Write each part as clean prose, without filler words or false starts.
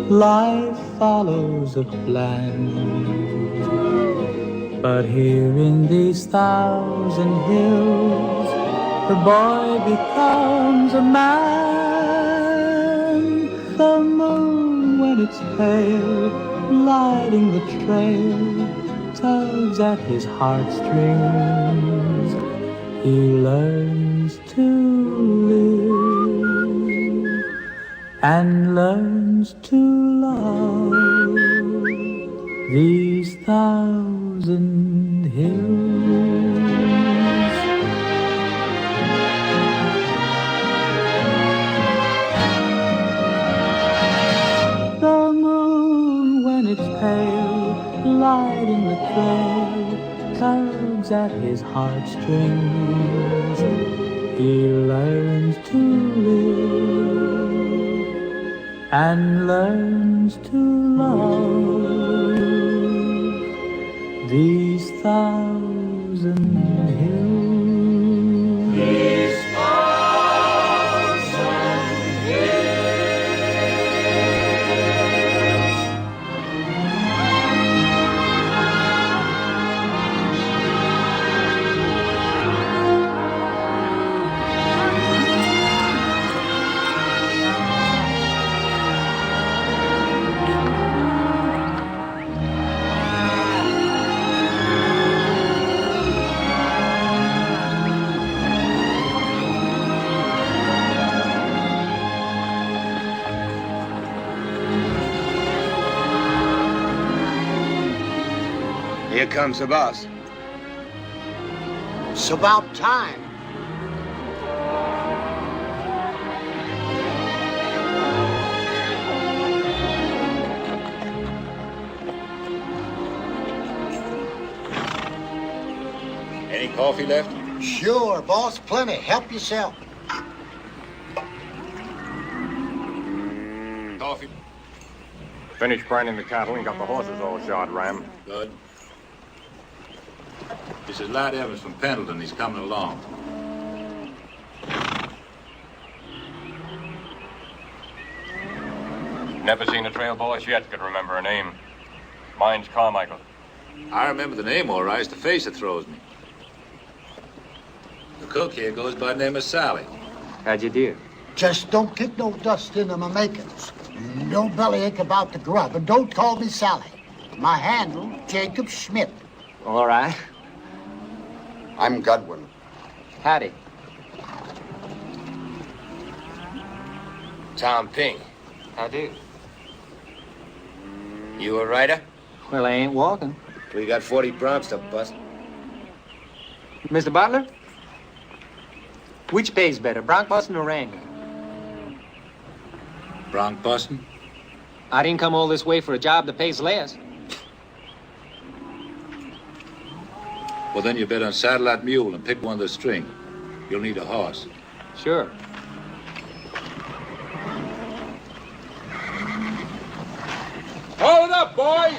Life follows a plan, but here in these thousand hills, the boy becomes a man. The moon, when it's pale, lighting the trail, tugs at his heartstrings. He learns to live and learns to love these thousand hills. The moon, when it's pale, lighting the trail, tugs at his heartstrings. He learns to live and learns to love these thousand hills. These thousand hills. Here comes the boss. It's about time. Any coffee left? Sure, boss, plenty. Help yourself. Coffee. Finished branding the cattle and got the horses all shod, Ram. Good. This is Lad Evans from Pendleton. He's coming along. Never seen a trail boss yet could remember a name. Mine's Carmichael. I remember the name all right. It's the face that throws me. The cook here goes by the name of Sally. How'd you do? Just don't get no dust into my makings. No bellyache about the grub, and don't call me Sally. My handle, Jacob Schmidt. All right. I'm Godwin. Howdy. Tom Ping. I do. You a writer? Well, I ain't walking. We got 40 broncs to bust. Mr. Butler? Which pays better, bronc busting or wrangling? Bronc busting? I didn't come all this way for a job that pays less. Well, then you better unsaddle that mule and pick one of the string. You'll need a horse. Sure. Hold up, boys!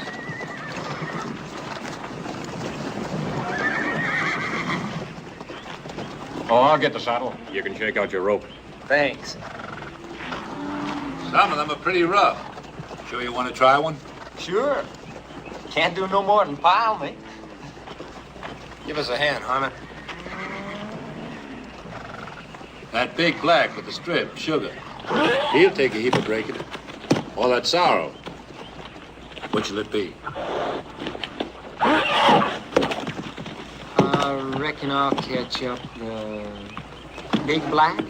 Oh, I'll get the saddle. You can shake out your rope. Thanks. Some of them are pretty rough. Sure you want to try one? Sure. Can't do no more than pile me. Give us a hand, Harmon. That big black with the strip, Sugar. He'll take a heap of breaking it. All that sorrow. Which'll it be? I reckon I'll catch up the big black.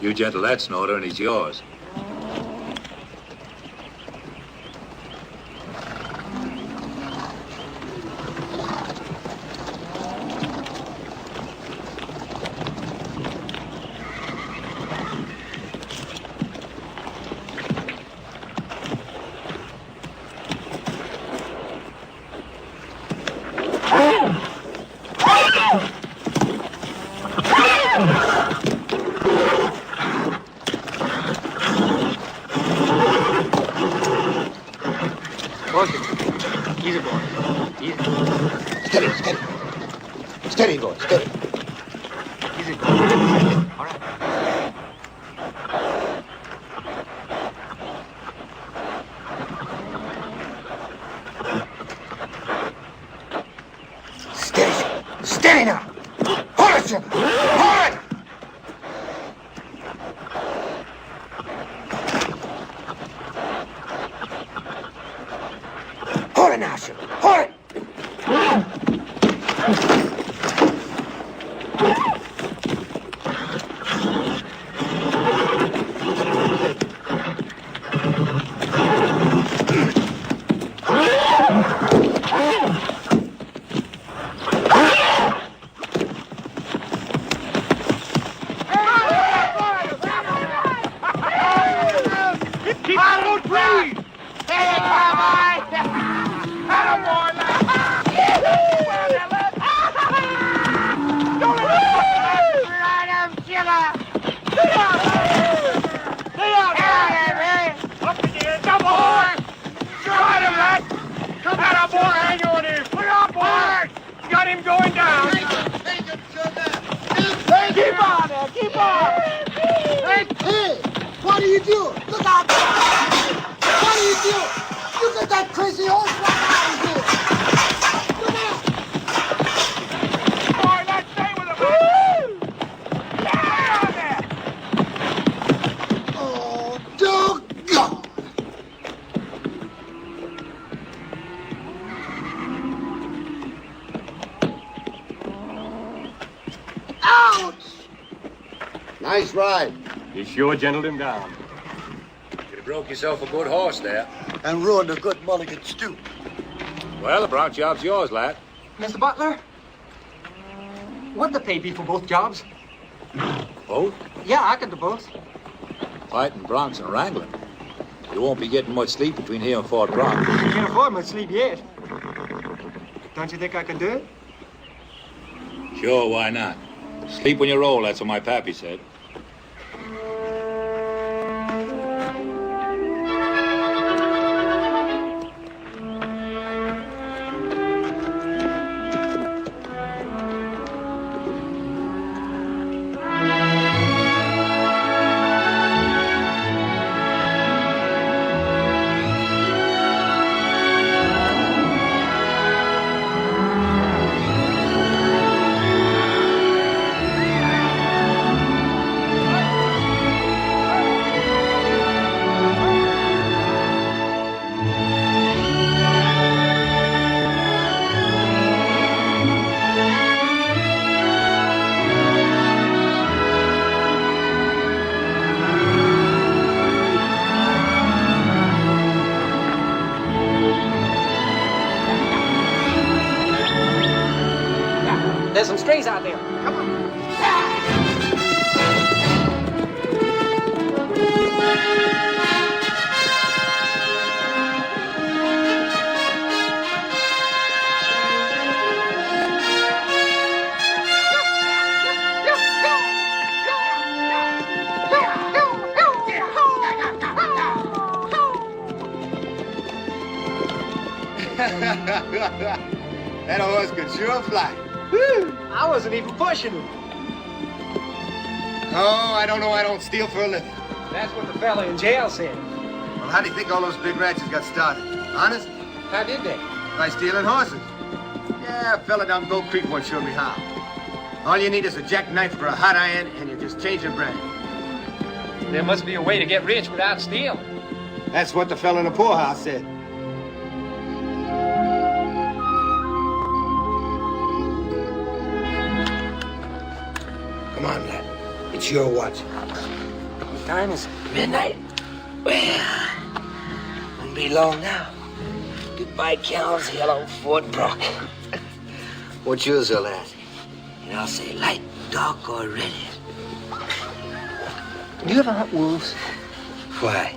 You gentle that snorter and he's yours. Easy, boy. Easy. Steady, steady. Steady, boy, steady. Easy, boy. All right. you. Hold it! Hold it now, sugar. Hold it! Hey, what are you doing? Look out! What are you doing? You get that crazy horse right out of here! Look out! Boy, let's stay with him! Down there! Oh, doggone! Ouch! Nice ride. You sure gentled him down. You'd have broke yourself a good horse there. And ruined a good mulligan stew. Well, the bronc job's yours, lad. Mr. Butler? What the pay be for both jobs? Both? Yeah, I can do both. Fighting broncs and wrangling. You won't be getting much sleep between here and Fort Bronx. I can't afford much sleep yet. Don't you think I can do it? Sure, why not? Sleep when you roll, that's what my pappy said. There's some strays out there. Come on. That horse could sure fly. I wasn't even pushing him. Oh, I don't know. I don't steal for a living. That's what the fella in jail said. Well, how do you think all those big ranches got started? Honest? How did they? By stealing horses. Yeah, a fella down Gold Creek once showed me how. All you need is a jackknife for a hot iron, and you just change your brand. There must be a way to get rich without stealing. That's what the fella in the poorhouse said. Come on, lad. It's your watch. What time is it? Midnight? Well, won't be long now. Goodbye, cows, hello, Fort Brock. What's yours, lad? And I'll say light, dark, or redhead. Do you ever hunt wolves? Why?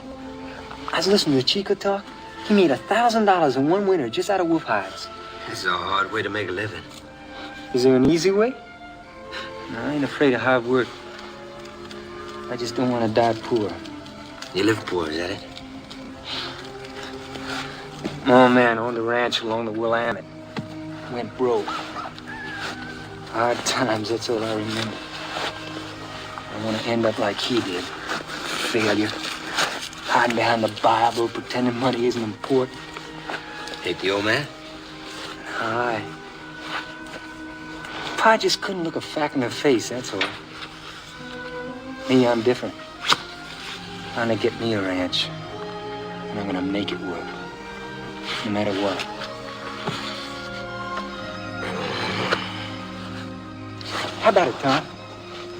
I was listening to Chico talk. He made $1,000 in one winter just out of wolf hides. This is a hard way to make a living. Is there an easy way? No, I ain't afraid of hard work. I just don't want to die poor. You live poor, is that it? My old man owned a ranch along the Willamette. Went broke. Hard times, that's all I remember. I want to end up like he did. Failure. Hiding behind the Bible, pretending money isn't important. Hate the old man? Aye. Pa just couldn't look a fact in the face, that's all. Me, I'm different. I'm gonna get me a ranch. And I'm gonna make it work. No matter what. How about it, Tom?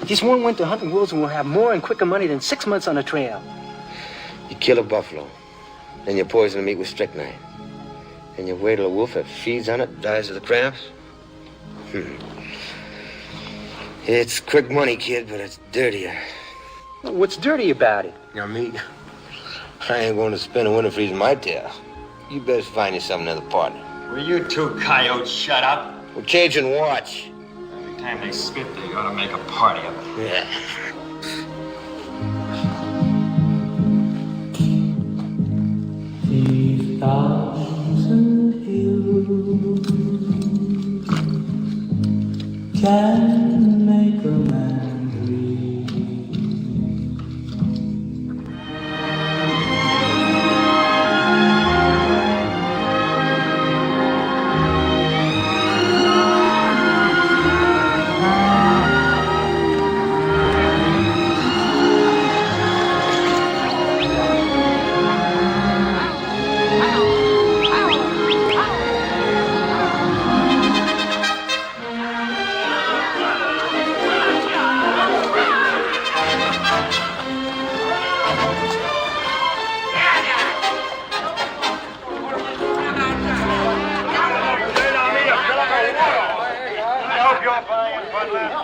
Just one winter hunting wolves and we'll have more and quicker money than 6 months on the trail. You kill a buffalo, then you poison the meat with strychnine. And you wait till a wolf that feeds on it dies of the cramps. It's quick money, kid, but it's dirtier. What's dirty about it? Now, me, I ain't going to spend a winter freezing my tail. You best find yourself another partner. Will you two coyotes shut up? We're Cajun watch. Every time they spit, they ought to make a party of it. Yeah. 3,000 hills can make a man dream.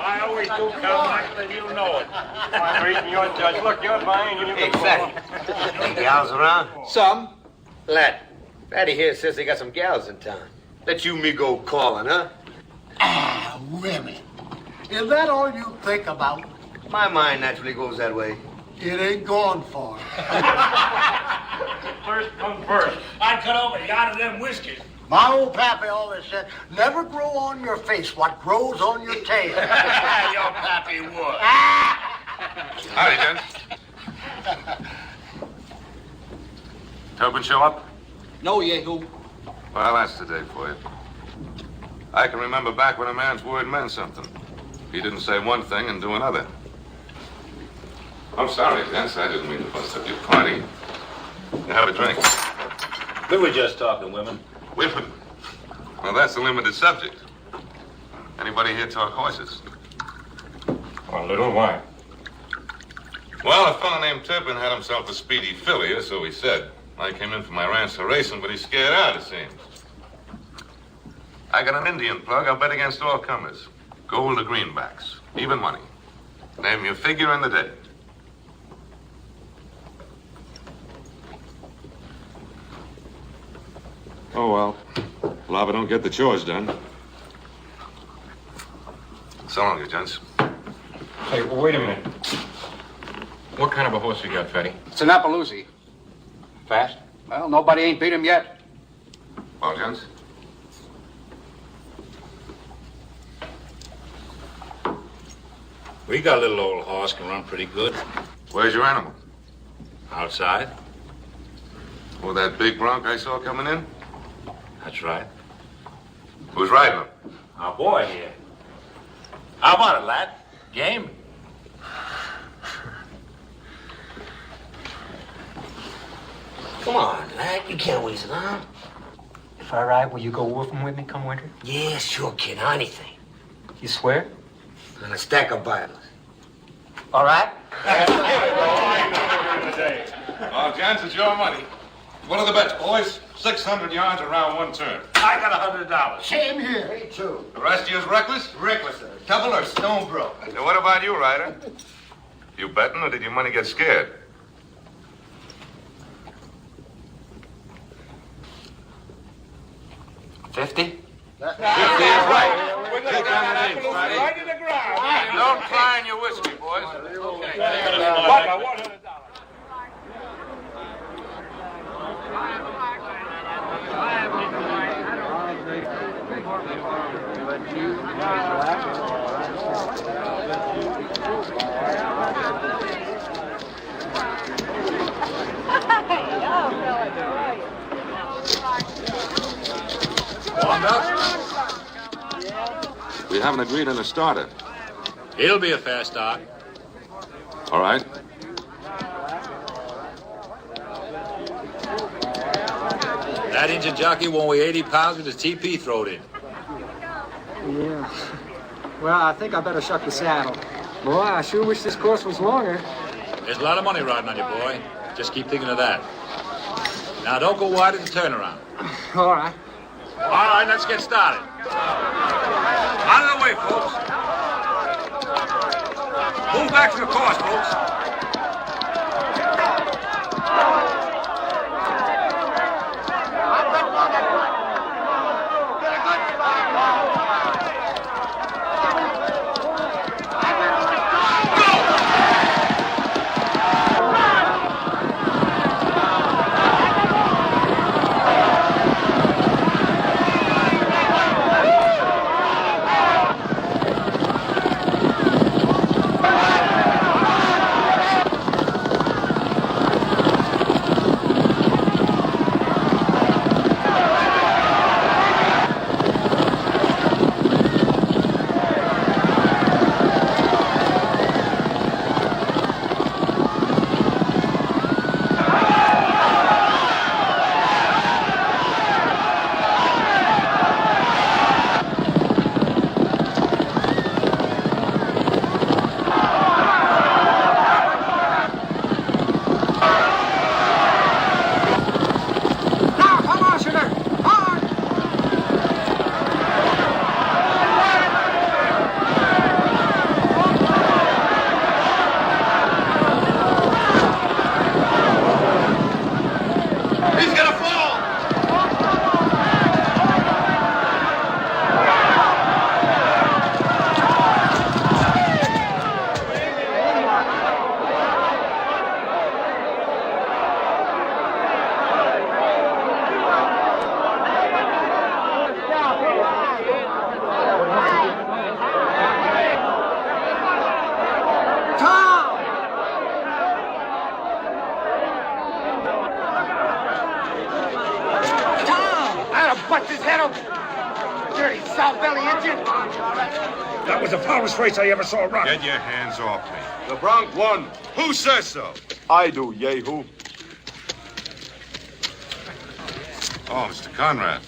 I always do, Cowboy, and you know it. I'm reading your judge. Look, you're buying. Hey, Fatty. Any gals around? Some. Lad, Fatty here says they got some gals in town. Let you me go calling, huh? Ah, women. Is that all you think about? My mind naturally goes that way. It ain't going far. First come first. I'd cut over you out of them whiskers. My old pappy always said, never grow on your face what grows on your tail. Your pappy would. Howdy, gents. Tobin show up? No, Yehu. Well, that's the day for you. I can remember back when a man's word meant something. He didn't say one thing and do another. I'm sorry, gents. I didn't mean to bust up your party. You have a drink. We were just talking women. Women? Well, that's a limited subject. Anybody here talk horses? A little wine. Well, a fellow named Turpin had himself a speedy filly, or so he said. I came in for my ranch for racing, but he's scared out, it seems. I got an Indian plug. I'll bet against all comers. Gold or greenbacks. Even money. Name your figure and the day. Oh, well. Lava don't get the chores done. So long, you gents. Hey, wait a minute. What kind of a horse you got, Fatty? It's an Appaloosie. Fast? Well, nobody ain't beat him yet. Well, gents? We got a little old horse, can run pretty good. Where's your animal? Outside. Oh, that big bronc I saw coming in? That's right. Who's riding him? Our boy here. How about it, lad? Game? Come on, lad. You can't waste it on. If I ride, will you go wolfing with me come winter? Yeah, sure, kid. Anything. You swear? And a stack of Bibles. All right. Oh, gents, it's your money. What are the bets, boys? 600 yards around one turn. I got $100. Same here. Me too. The rest of you's reckless? Reckless, sir. Double or stone broke. Now, what about you, Ryder? You betting, or did your money get scared? $50? 50 is right. Take down the names, Friday. Right in the ground. Don't cry in your whiskey, boys. $100. We you haven't agreed on a starter. He'll be a fast start. All right. That engine jockey won't weigh 80 pounds with his TP thrown in. Yeah. Well, I think I better shuck the saddle. Boy, I sure wish this course was longer. There's a lot of money riding on you, boy. Just keep thinking of that. Now, don't go wide at the turnaround. All right. All right, let's get started. Out of the way, folks. Move back to the course, folks. That was the foulest race I ever saw run. Get your hands off me. The Bronx won. Who says so? I do, Yehu. Oh, Mr. Conrad.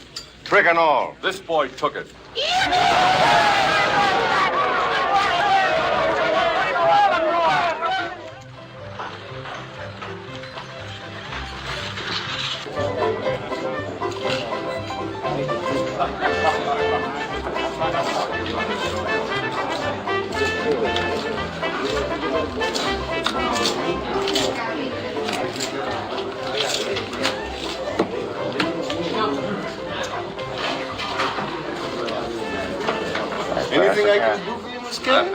Trick and all, this boy took it. Anything I can do for you, Miss Kelly?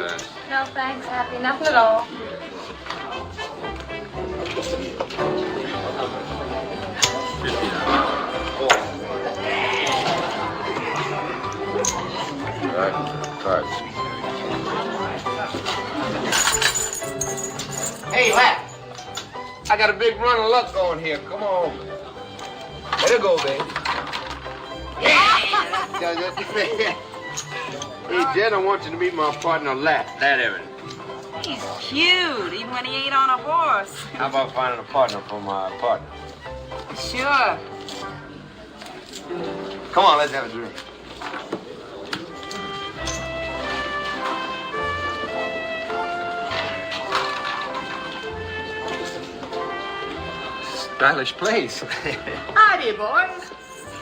No, thanks, Happy. Nothing at all. Cards. Hey, Lap. I got a big run of luck going here. Come on. Let it go, baby. Hey, Jed, I want you to meet my partner, Lat. Lat Evans. He's cute, even when he ain't on a horse. How about finding a partner for my partner? Sure. Come on, let's have a drink. Stylish place. Howdy, boys.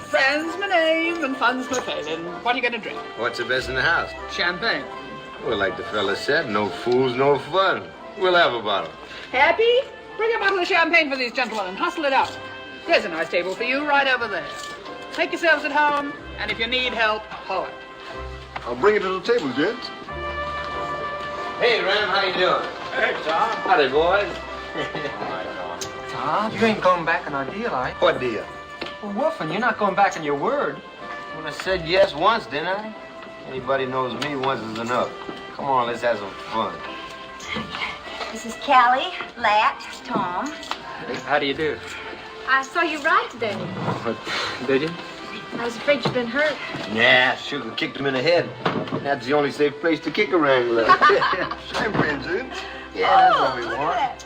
Friends my name and fun's my failing. What are you gonna drink? What's the best in the house? Champagne. Well, like the fella said, no fools, no fun. We'll have a bottle. Happy? Bring a bottle of champagne for these gentlemen and hustle it out. There's a nice table for you right over there. Make yourselves at home, and if you need help, holler. I'll bring it to the table, gents. Hey, Ram, how you doing? Hey, Tom. Howdy, boys. Tom, you ain't going back on our deal, are you? What deal? Well, Wolfen, you're not going back on your word. Well, I said yes once, didn't I? Anybody knows me, once is enough. Come on, let's have some fun. This is Callie, Lat, Tom. How do you do? I saw you ride today. Did you? I was afraid you'd been hurt. Nah, Sugar kicked him in the head. That's the only safe place to kick a wrangler. Champions, eh? Yeah, that's what we want.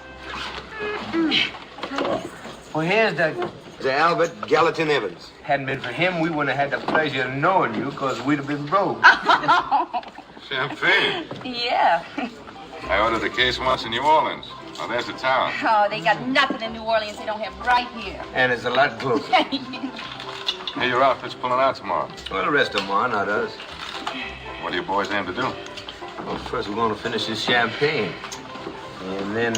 Well, here's the Albert Gallatin Evans. Hadn't been for him, we wouldn't have had the pleasure of knowing you, because we'd have been broke. Champagne. Yeah. I ordered a case once in New Orleans. Oh, there's the town. Oh, they got nothing in New Orleans they don't have right here. And it's a lot closer. Hey, your outfit's pulling out tomorrow. Well, the rest of them are, not us. What do you boys aim to do? Well, first we're going to finish this champagne. And then,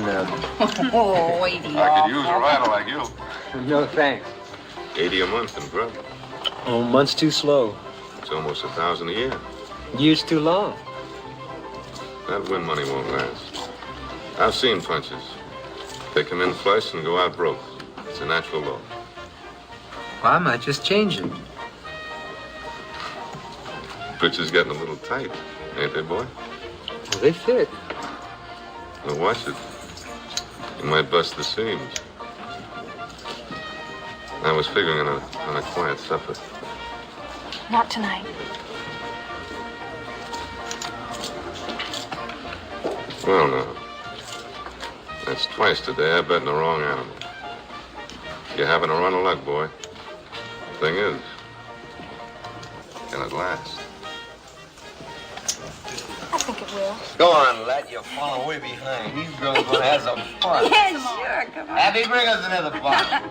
Oh, 80 I could use a rider like you. No thanks. 80 a month in grub. Oh, month's too slow. It's almost $1,000 a year. Year's too long. That win money won't last. I've seen punches. They come in flush and go out broke. It's a natural law. Well, I might just change it. Britches getting a little tight, ain't they, boy? Well, they fit. Now watch it. You might bust the seams. I was figuring on a quiet supper. Not tonight. Well, now. That's twice today I bet in the wrong animal. You're having a run of luck, boy. The thing is, can it last? I think it will. go on, lad, you're falling way behind. These girls are going to have some fun. Yeah, sure, come on. Abby, bring us another bottle.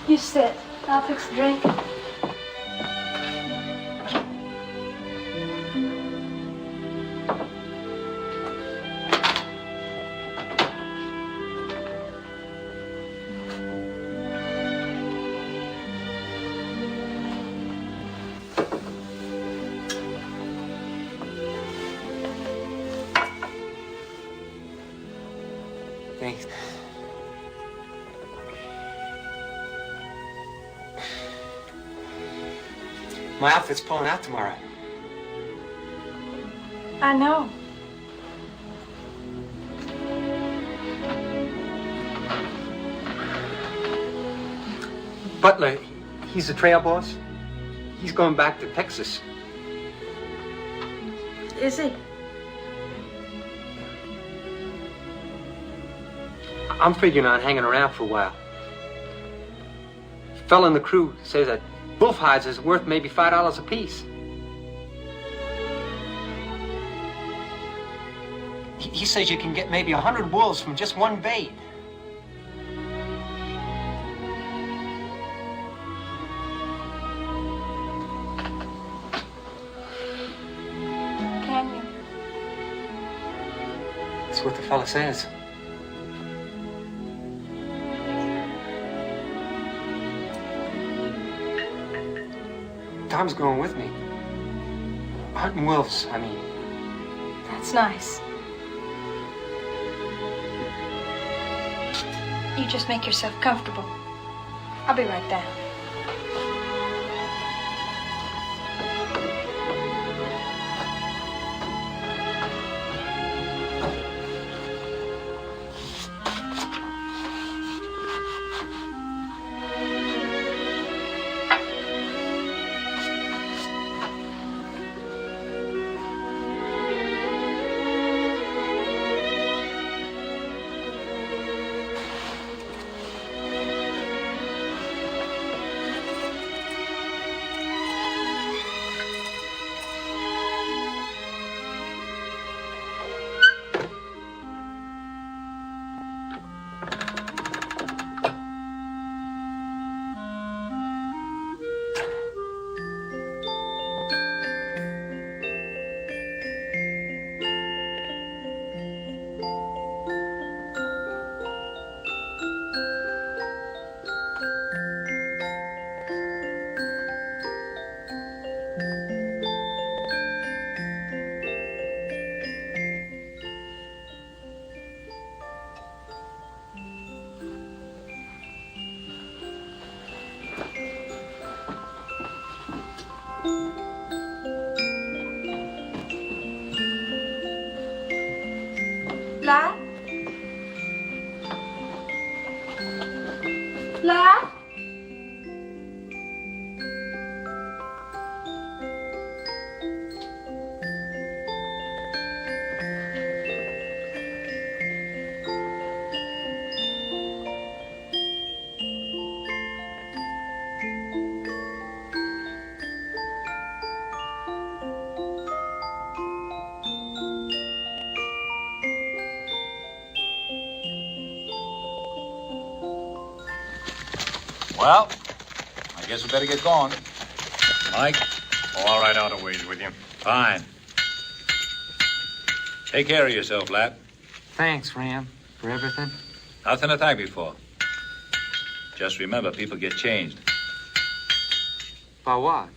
You sit. I'll fix the drink. Thanks. My outfit's pulling out tomorrow. I know. Butler, he's the trail boss. He's going back to Texas. Is he? I'm figuring on hanging around for a while. A fella in the crew says that wolf hides is worth maybe $5 a piece. He says you can get maybe 100 wolves from just one bait. Can you? That's what the fella says. Tom's going with me. Hunting wolves, I mean. That's nice. You just make yourself comfortable. I'll be right down. Flat? Flat? Well, I guess we better get going. Mike? All right, out of ways with you. Fine. Take care of yourself, lad. Thanks, Ram, for everything. Nothing to thank me for. Just remember, people get changed. By what?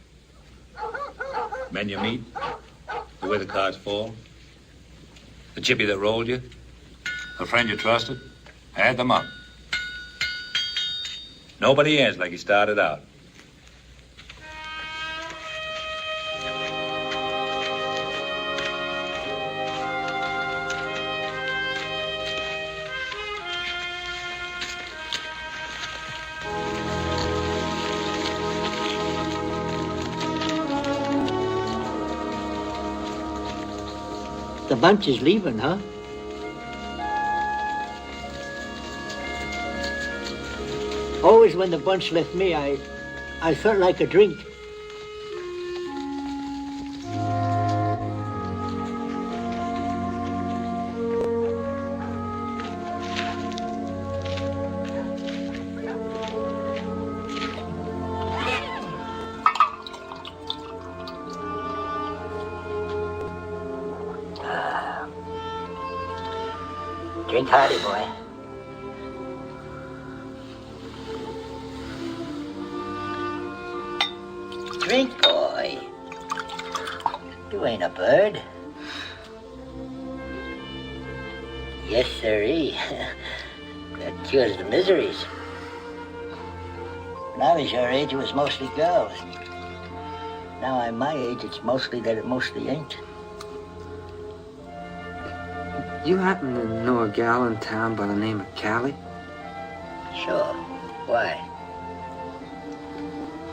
Men you meet, the way the cards fall, the chippy that rolled you, a friend you trusted, add them up. Nobody ends like he started out. The bunch is leaving, huh? Always when the bunch left me, I felt like a drink. Drink hardy, boy. Drink, boy. You ain't a bird. Yes, sirree. That cures the miseries. When I was your age, it was mostly girls. Now I'm my age, it's mostly that it mostly ain't. You happen to know a gal in town by the name of Callie? Sure. Why?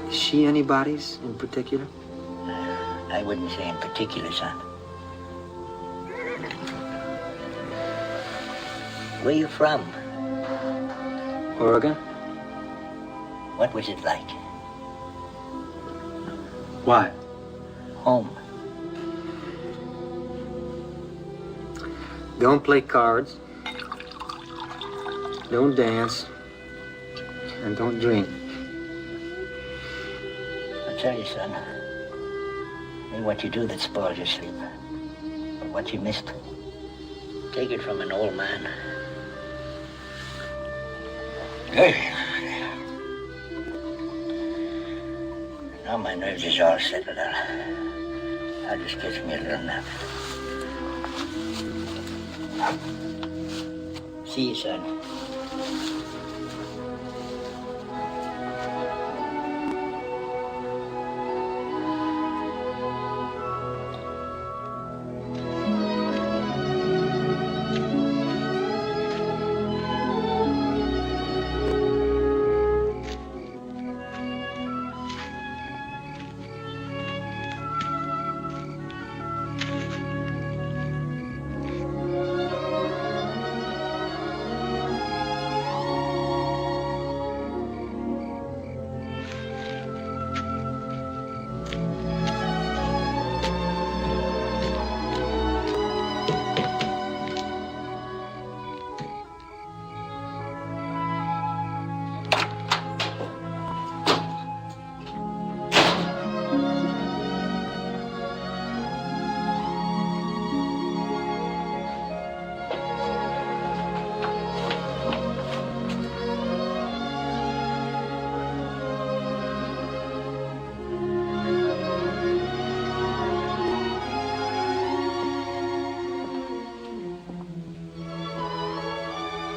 Is she anybody's in particular? I wouldn't say in particular, son. Where you from? Oregon? What was it like? What? Home. Don't play cards. Don't dance. And don't drink. I'll tell you, son. It ain't what you do that spoils your sleep, but what you missed. Take it from an old man. Hey. Now my nerves is all settled out. I'll just catch me a little nap. See you, son.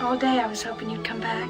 All day I was hoping you'd come back.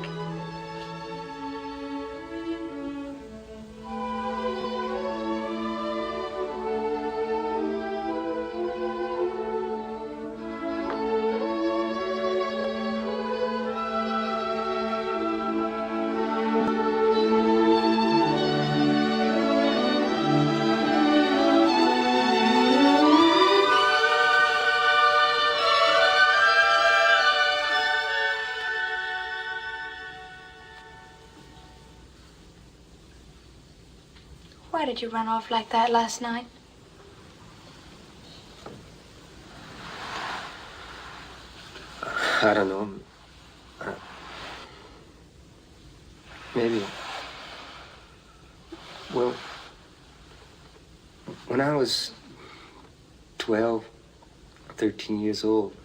Why did you run off like that last night? I don't know. Maybe. Well, when I was 12, 13 years old,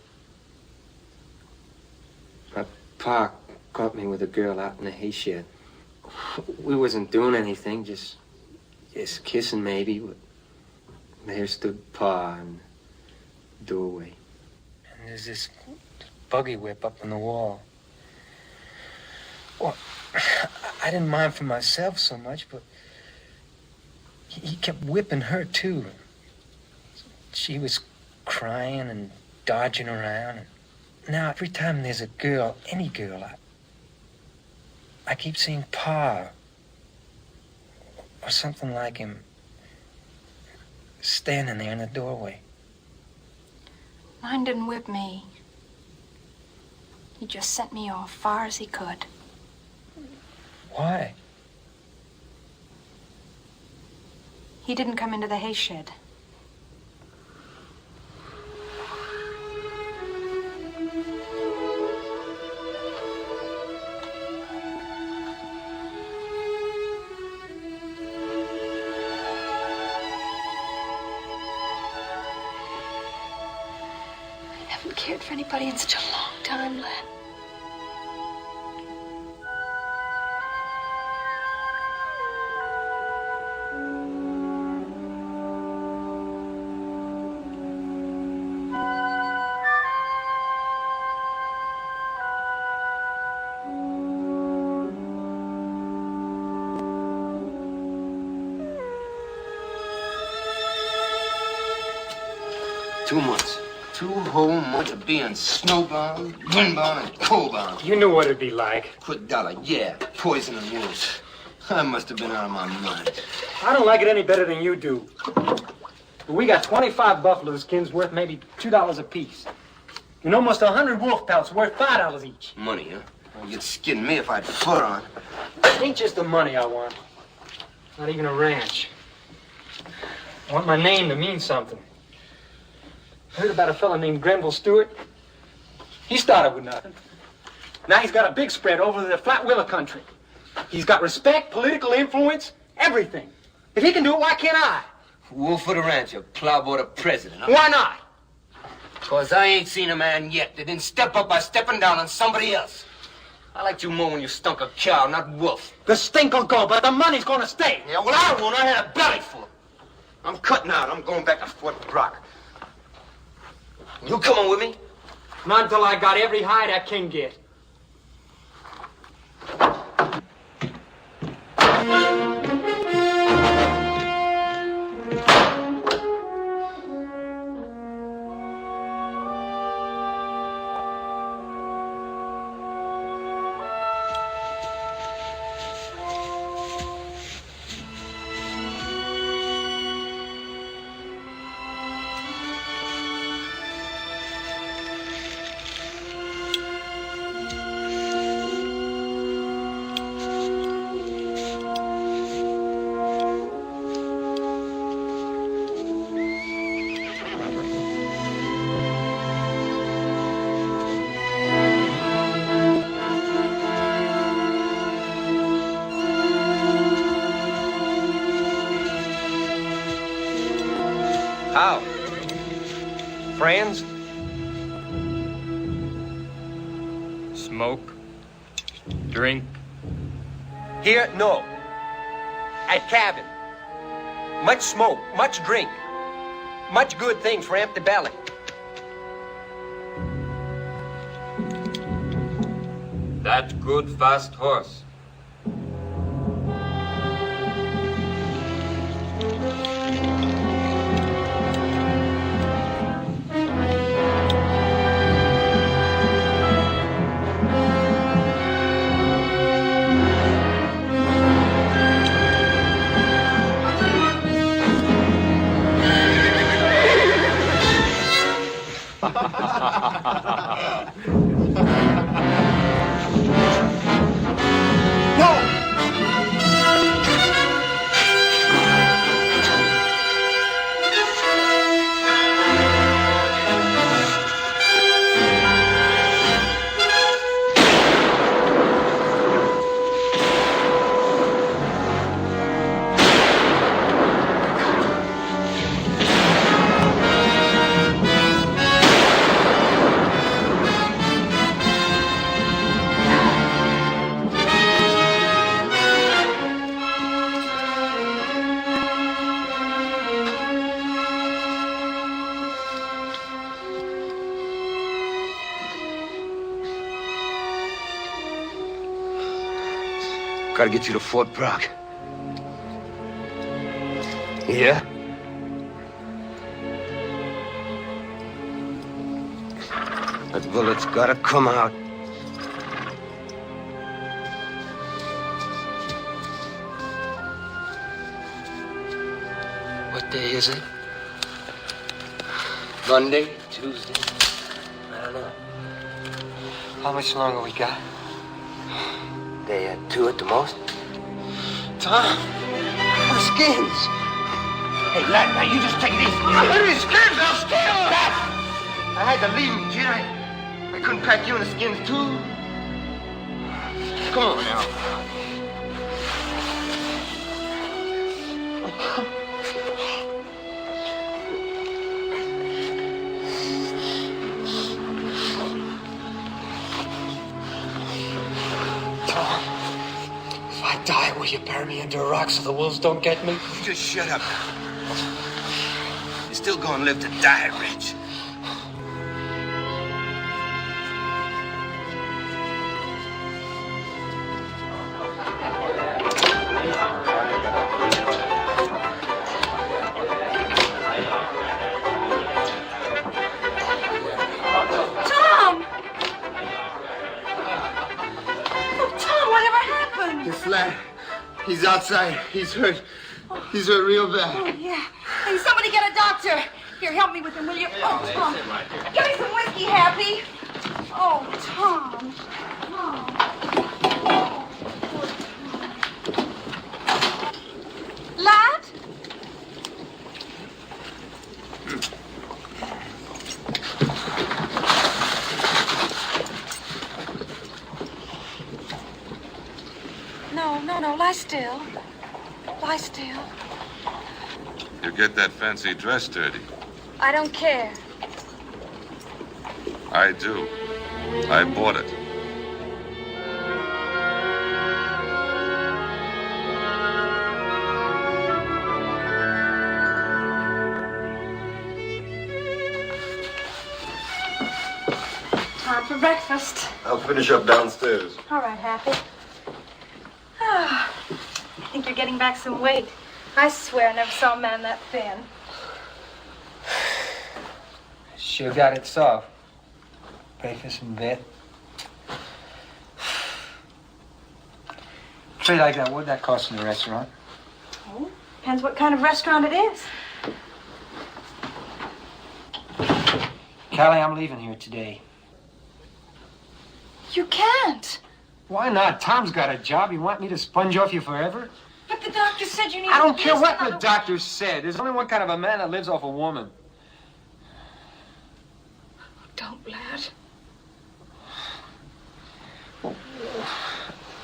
my pa caught me with a girl out in the hay-shed. We wasn't doing anything, just kissing maybe, but there stood Pa in the doorway. And there's this buggy whip up on the wall. Well, I didn't mind for myself so much, but he kept whipping her too. She was crying and dodging around. And now every time there's a girl, any girl, I keep seeing Pa or something like him standing there in the doorway. Mine didn't whip me. He just sent me off far as he could. Why? He didn't come into the hay shed. I haven't cared for anybody in such a long time, Len. Two whole months of being snowbound, windbound, and coldbound. You knew what it'd be like. Quick dollar, yeah, poison and wolves. I must have been out of my mind. I don't like it any better than you do. We got 25 buffalo skins worth maybe $2 a piece. And almost 100 wolf pelts worth $5 each. Money, huh? Well, you'd skin me if I had fur on. It ain't just the money I want. Not even a ranch. I want my name to mean something. Heard about a fella named Grenville Stewart? He started with nothing. Now he's got a big spread over the Flat Willow country. He's got respect, political influence, everything. If he can do it, why can't I? Wolf of the Rancher, plowboy the president. Huh? Why not? 'Cause I ain't seen a man yet that didn't step up by stepping down on somebody else. I liked you more when you stunk a cow, not wolf. The stink will go, but the money's gonna stay. Yeah, well, I won't. I had a belly full. I'm cutting out. I'm going back to Fort Brock. You coming with me? Not until I got every hide I can get. How? Friends? Smoke? Drink? Here, no. At cabin. Much smoke, much drink. Much good things for empty belly. That good fast horse. Gotta get you to Fort Brock. Yeah? That bullet's gotta come out. What day is it? Monday? Tuesday? I don't know. How much longer we got? Day or two at the most. Tom, the skins. Hey, lad, now you just take it easy. Let me skins, I'll steal that. I had to leave him, kid. I couldn't pack you in the skins, too. Come on now. If I die, will you bury me under a rock so the wolves don't get me? You just shut up. You're still gonna live to die, Rich. This lad, he's outside. He's hurt. He's hurt real bad. Oh, yeah. Hey, somebody get a doctor. Here, help me with him, will you? Oh, Tom. Give me some whiskey, Happy. Oh, Tom. Lad? No, lie still. Lie still. You get that fancy dress dirty. I don't care. I do. I bought it. Time for breakfast. I'll finish up downstairs. All right, Happy. I think you're getting back some weight. I swear I never saw a man that thin. Sure got it soft. Breakfast in bed. Trade like that, what'd that cost in the restaurant? Oh, depends what kind of restaurant it is. Callie, I'm leaving here today. You can't. Why not? Tom's got a job. You want me to sponge off you forever? But the doctor said you need I don't care this what and the doctor said. There's only one kind of a man that lives off a woman. Don't, lad.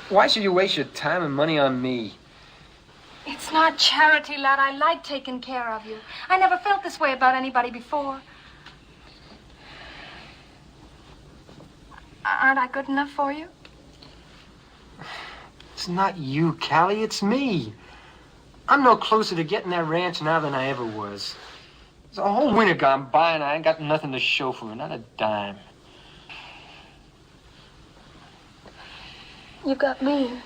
Why should you waste your time and money on me? It's not charity, lad. I like taking care of you. I never felt this way about anybody before. Aren't I good enough for you? It's not you, Callie. It's me. I'm no closer to getting that ranch now than I ever was. There's a whole winter gone by and I ain't got nothing to show for it. Not a dime. You got me.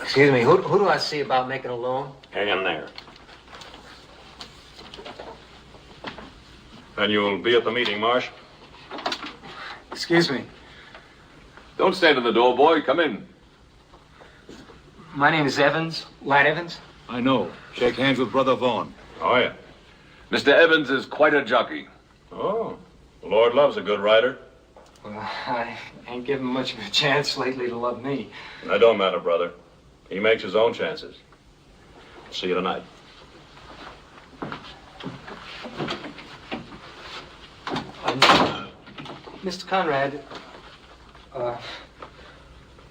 Excuse me, who do I see about making a loan? Hang in there. And you'll be at the meeting, Marsh? Excuse me. Don't stand in the door, boy. Come in. My name is Evans. Lad Evans. I know. Shake hands with Brother Vaughn. Oh, yeah. Mr. Evans is quite a jockey. Oh, the Lord loves a good rider. Well, I ain't given much of a chance lately to love me. That don't matter, brother. He makes his own chances. See you tonight. Mr. Conrad,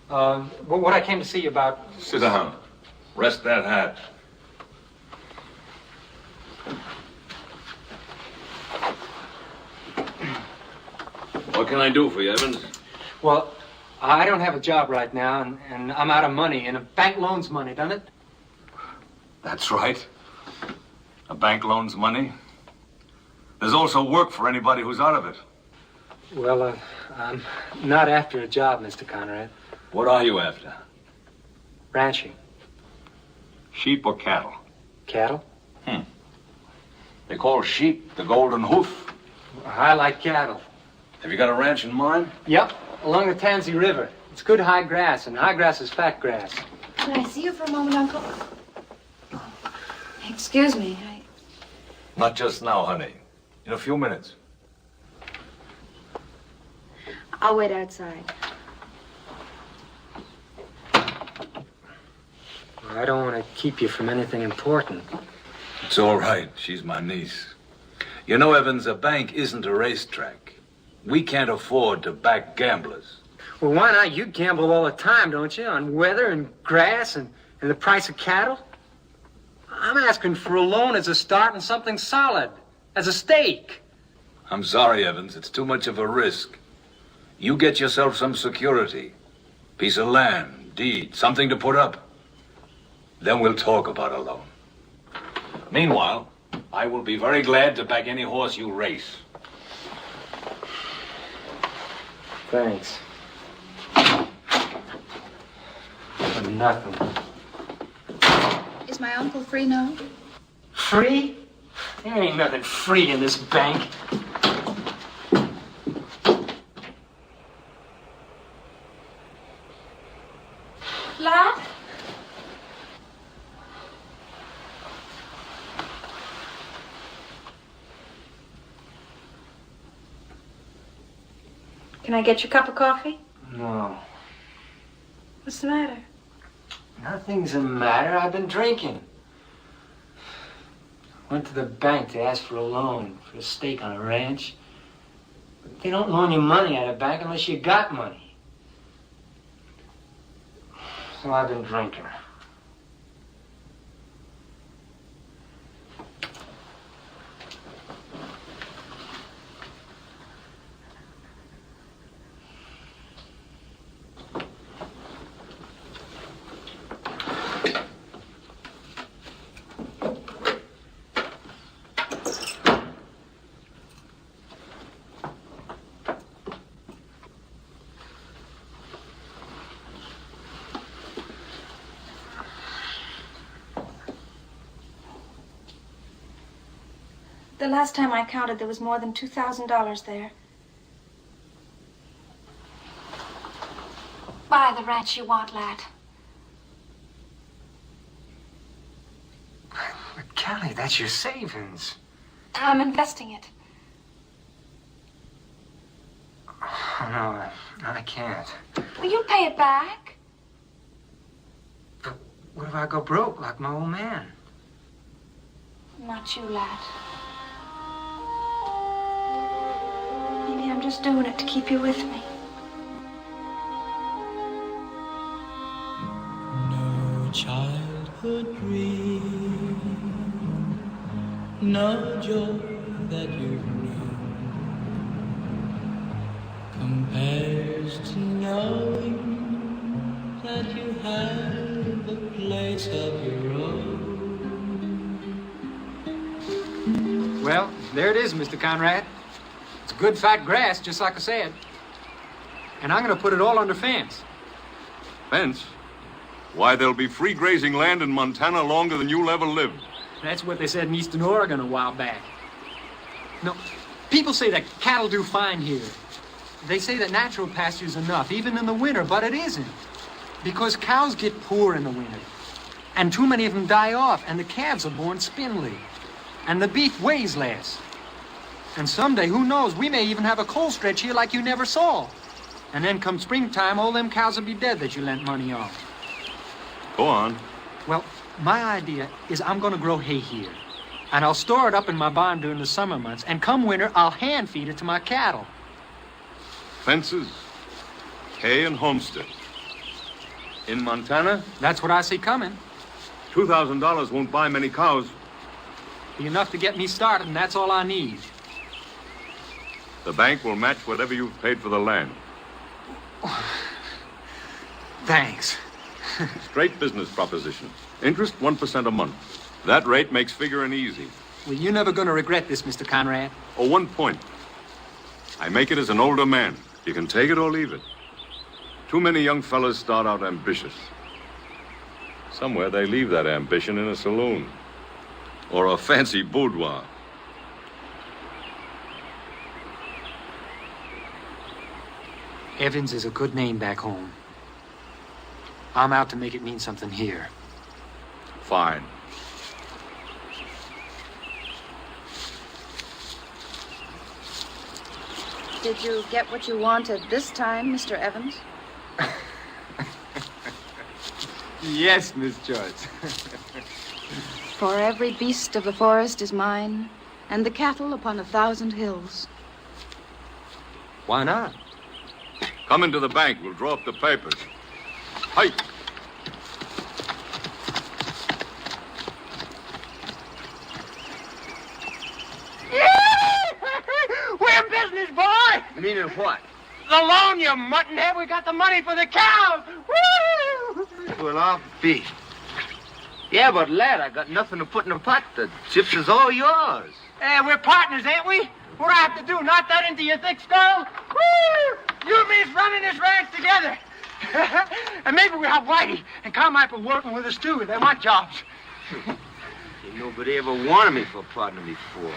what I came to see you about... Sit down. Rest that hat. What can I do for you, Evans? Well, I don't have a job right now, and I'm out of money, and a bank loans money, doesn't it? That's right. A bank loans money. There's also work for anybody who's out of it. Well, I'm not after a job, Mr. Conrad. What are you after? Ranching. Sheep or cattle? Cattle? They call sheep the golden hoof. I like cattle. Have you got a ranch in mind? Yep, along the Tansy River. It's good high grass, and high grass is fat grass. Can I see you for a moment, Uncle? Excuse me, Not just now, honey. In a few minutes. I'll wait outside. I don't want to keep you from anything important. It's all right. She's my niece. You know, Evans, a bank isn't a racetrack. We can't afford to back gamblers. Well, why not? You gamble all the time, don't you? On weather and grass and the price of cattle? I'm asking for a loan as a start and something solid, as a stake. I'm sorry, Evans. It's too much of a risk. You get yourself some security. Piece of land, deed, something to put up. Then we'll talk about a loan. Meanwhile, I will be very glad to back any horse you race. Thanks. For nothing. Is my uncle free now? Free? There ain't nothing free in this bank. Lad? Can I get you a cup of coffee? No. What's the matter? Nothing's the matter. I've been drinking. Went to the bank to ask for a loan for a stake on a ranch. But they don't loan you money at a bank unless you got money. So I've been drinking. The last time I counted, there was more than $2,000 there. Buy the ranch you want, lad. But Callie, that's your savings. I'm investing it. Oh, no, I can't. Well, you'll pay it back. But what if I go broke like my old man? Not you, lad. Maybe I'm just doing it to keep you with me. No childhood dream, no joy that you've known compares to knowing that you have a place of your own. Well, there it is, Mr. Conrad. It's good fat grass, just like I said. And I'm going to put it all under fence. Fence? Why, there'll be free grazing land in Montana longer than you'll ever live. That's what they said in Eastern Oregon a while back. No, people say that cattle do fine here. They say that natural pasture's enough, even in the winter, but it isn't. Because cows get poor in the winter. And too many of them die off, and the calves are born spindly. And the beef weighs less. And someday, who knows, we may even have a coal stretch here like you never saw. And then come springtime, all them cows will be dead that you lent money on. Go on. Well, my idea is I'm going to grow hay here. And I'll store it up in my barn during the summer months. And come winter, I'll hand feed it to my cattle. Fences, hay, and homestead. In Montana? That's what I see coming. $2,000 won't buy many cows. Be enough to get me started, and that's all I need. The bank will match whatever you've paid for the land. Thanks. Straight business proposition. Interest 1% a month. That rate makes figuring easy. Well, you're never going to regret this, Mr. Conrad. Oh, 1 point. I make it as an older man. You can take it or leave it. Too many young fellas start out ambitious. Somewhere they leave that ambition in a saloon. Or a fancy boudoir. Evans is a good name back home. I'm out to make it mean something here. Fine. Did you get what you wanted this time, Mr. Evans? Yes, Miss Joyce. For every beast of the forest is mine, and the cattle upon 1,000 hills. Why not? Come into the bank. We'll draw up the papers. Hey! We're in business, boy! Meaning what? The loan, you muttonhead. We got the money for the cows. Woo! Well, I'll be. Yeah, but lad, I got nothing to put in the pot. The chips is all yours. We're partners, ain't we? What do I have to do? Knock that into your thick skull? Woo! You and me's running this ranch together. And maybe we'll have Whitey and Carmichael working with us, too, if they want jobs. Ain't nobody ever wanted me for a partner before.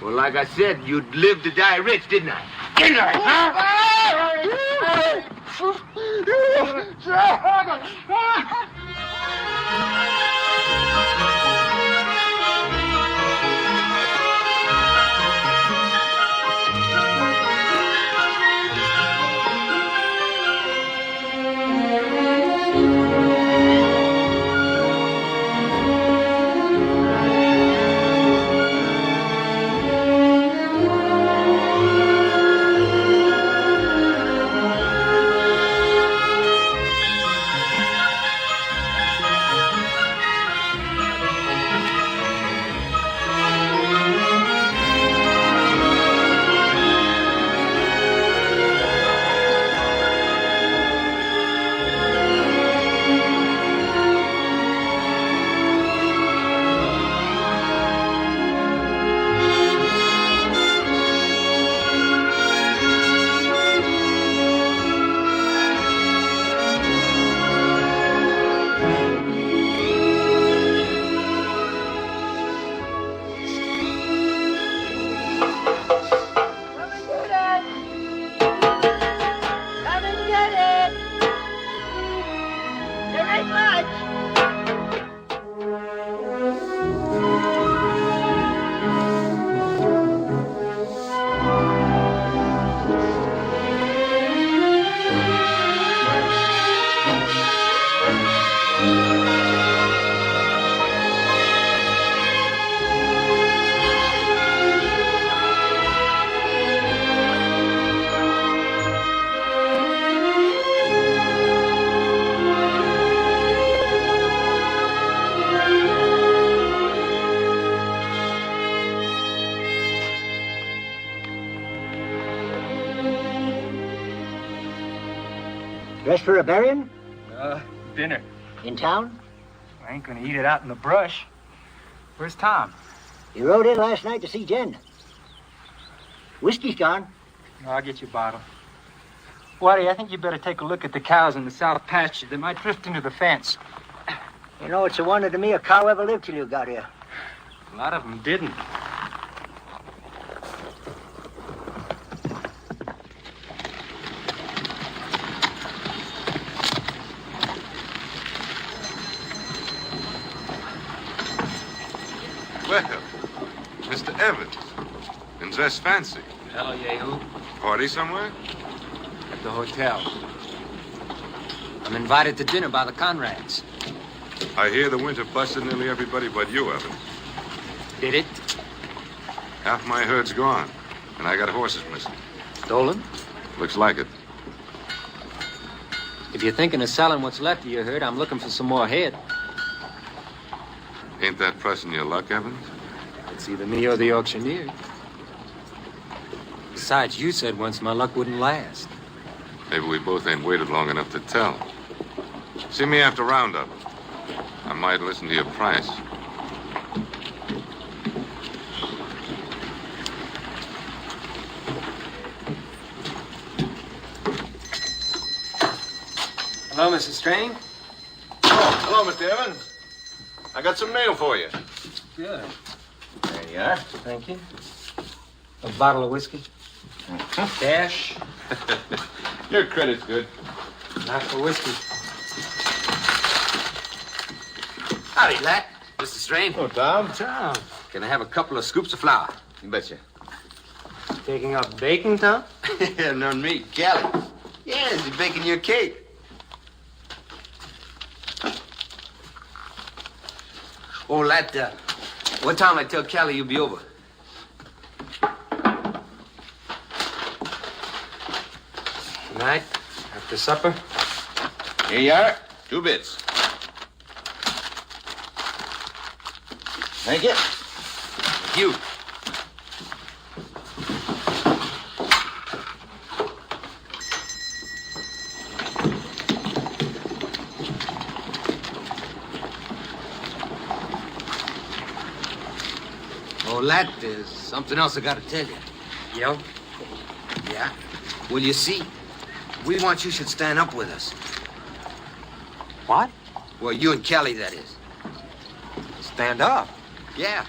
Well, like I said, you'd live to die rich, didn't I? Didn't Dressed for a burying? Dinner. In town? I ain't gonna eat it out in the brush. Where's Tom? He rode in last night to see Jen. Whiskey's gone. No, I'll get you a bottle. Waddy, I think you better take a look at the cows in the south pasture. They might drift into the fence. You know, it's a wonder to me a cow ever lived till you got here. A lot of them didn't. Well, Mr. Evans. And dressed fancy. Hello, Yehu. Party somewhere? At the hotel. I'm invited to dinner by the Conrads. I hear the winter busted nearly everybody but you, Evans. Did it? Half my herd's gone, and I got horses missing. Stolen? Looks like it. If you're thinking of selling what's left of your herd, I'm looking for some more head. Ain't that pressing your luck, Evans? It's either me or the auctioneer. Besides, you said once my luck wouldn't last. Maybe we both ain't waited long enough to tell. See me after roundup. I might listen to your price. Hello, Mrs. Strain. Oh, hello, Mr. Evans. I got some mail for you. Good. There you are. Thank you. A bottle of whiskey. Cash. Your credit's good. Not for whiskey. Howdy, lad. Mr. Strain. Oh, Tom. Tom. Can I have a couple of scoops of flour? You betcha. Taking up baking, Tom? Not me, Callie. Yes, you're baking your cake. Oh, lad, what time I tell Callie you'll be over? Tonight, after supper. Here you are. 2 bits. Thank you. Thank you. Oh, lad, there's something else I gotta tell you. Yeah? Yeah? Well, you see, we want you should stand up with us. What? Well, you and Kelly, that is. Stand up? Yeah.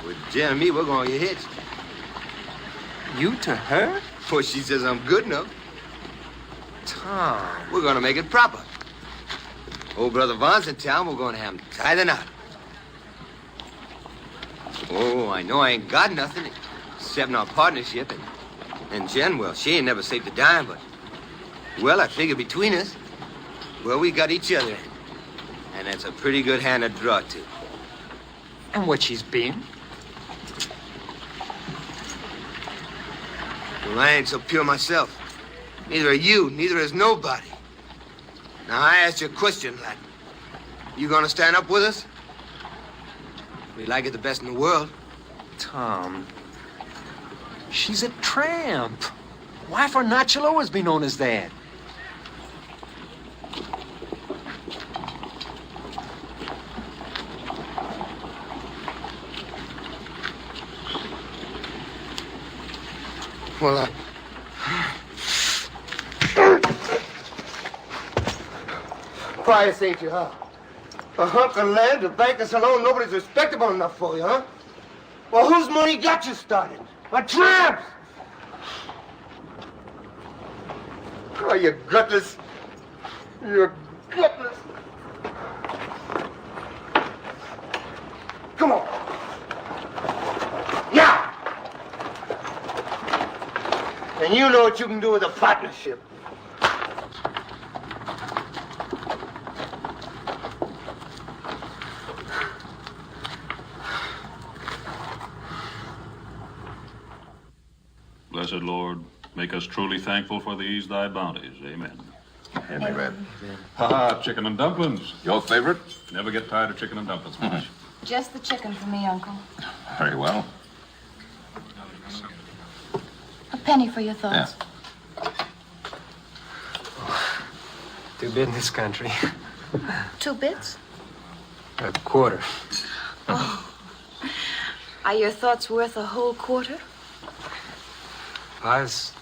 With Jen and me, we're gonna get hitched. You to her? Well, she says I'm good enough. Tom. We're gonna make it proper. Old brother Vaughn's in town, we're gonna have him tie the knot. Oh, I know I ain't got nothing except our partnership. And Jen, well, she ain't never saved a dime, but... Well, I figure between us, well, we got each other. And that's a pretty good hand to draw to. And what she's been? Well, I ain't so pure myself. Neither are you, neither is nobody. Now, I asked you a question, lad. You gonna stand up with us? We like it the best in the world. Tom, she's a tramp. Why for not she'll always be known as that? Well, Price ain't you, huh? A hunk of land, a banker's alone, nobody's respectable enough for you, huh? Well, whose money got you started? A tramp's! Oh, you gutless. You're gutless. Come on. Yeah! And you know what you can do with a partnership. Blessed Lord, make us truly thankful for these thy bounties. Amen. Amen. Chicken and dumplings. Your favorite? Never get tired of chicken and dumplings much. Just the chicken for me, Uncle. Very well. A penny for your thoughts. 2 bit in this country. 2 bits? A quarter. Oh. Are your thoughts worth a whole quarter? I was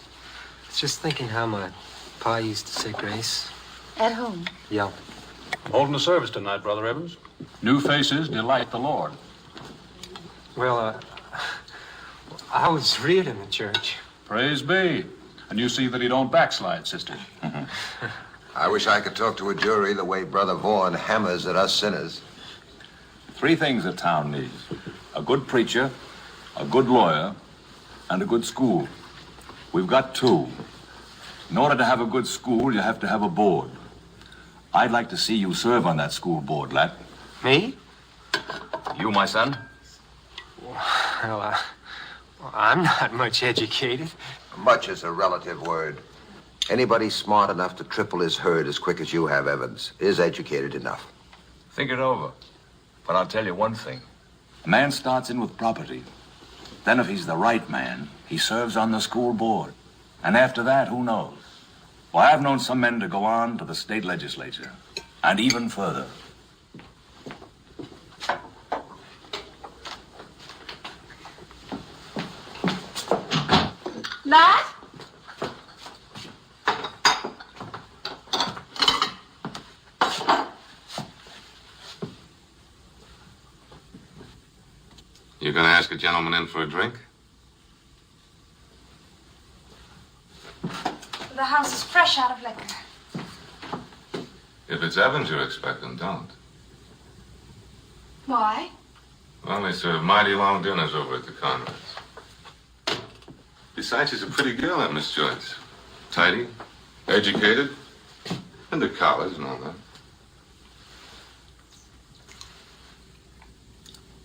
just thinking how my pa used to say grace. At home? Yeah. Holding a service tonight, Brother Evans. New faces delight the Lord. Well, I was reared in the church. Praise be. And you see that he don't backslide, sister. I wish I could talk to a jury the way Brother Vaughan hammers at us sinners. 3 things a town needs. A good preacher, a good lawyer, and a good school. We've got 2. In order to have a good school, you have to have a board. I'd like to see you serve on that school board, lad. Me? You, my son? Well, I'm not much educated. Much is a relative word. Anybody smart enough to triple his herd as quick as you have, Evans, is educated enough. Think it over. But I'll tell you one thing. A man starts in with property. Then if he's the right man, he serves on the school board. And after that, who knows? Why, I've known some men to go on to the state legislature. And even further. Lad? You gonna ask a gentleman in for a drink? The house is fresh out of liquor. If it's Evans you're expecting, don't. Why? Well, they serve mighty long dinners over at the Conrads. Besides, she's a pretty girl, that Miss Joyce. Tidy, educated, into college and all that.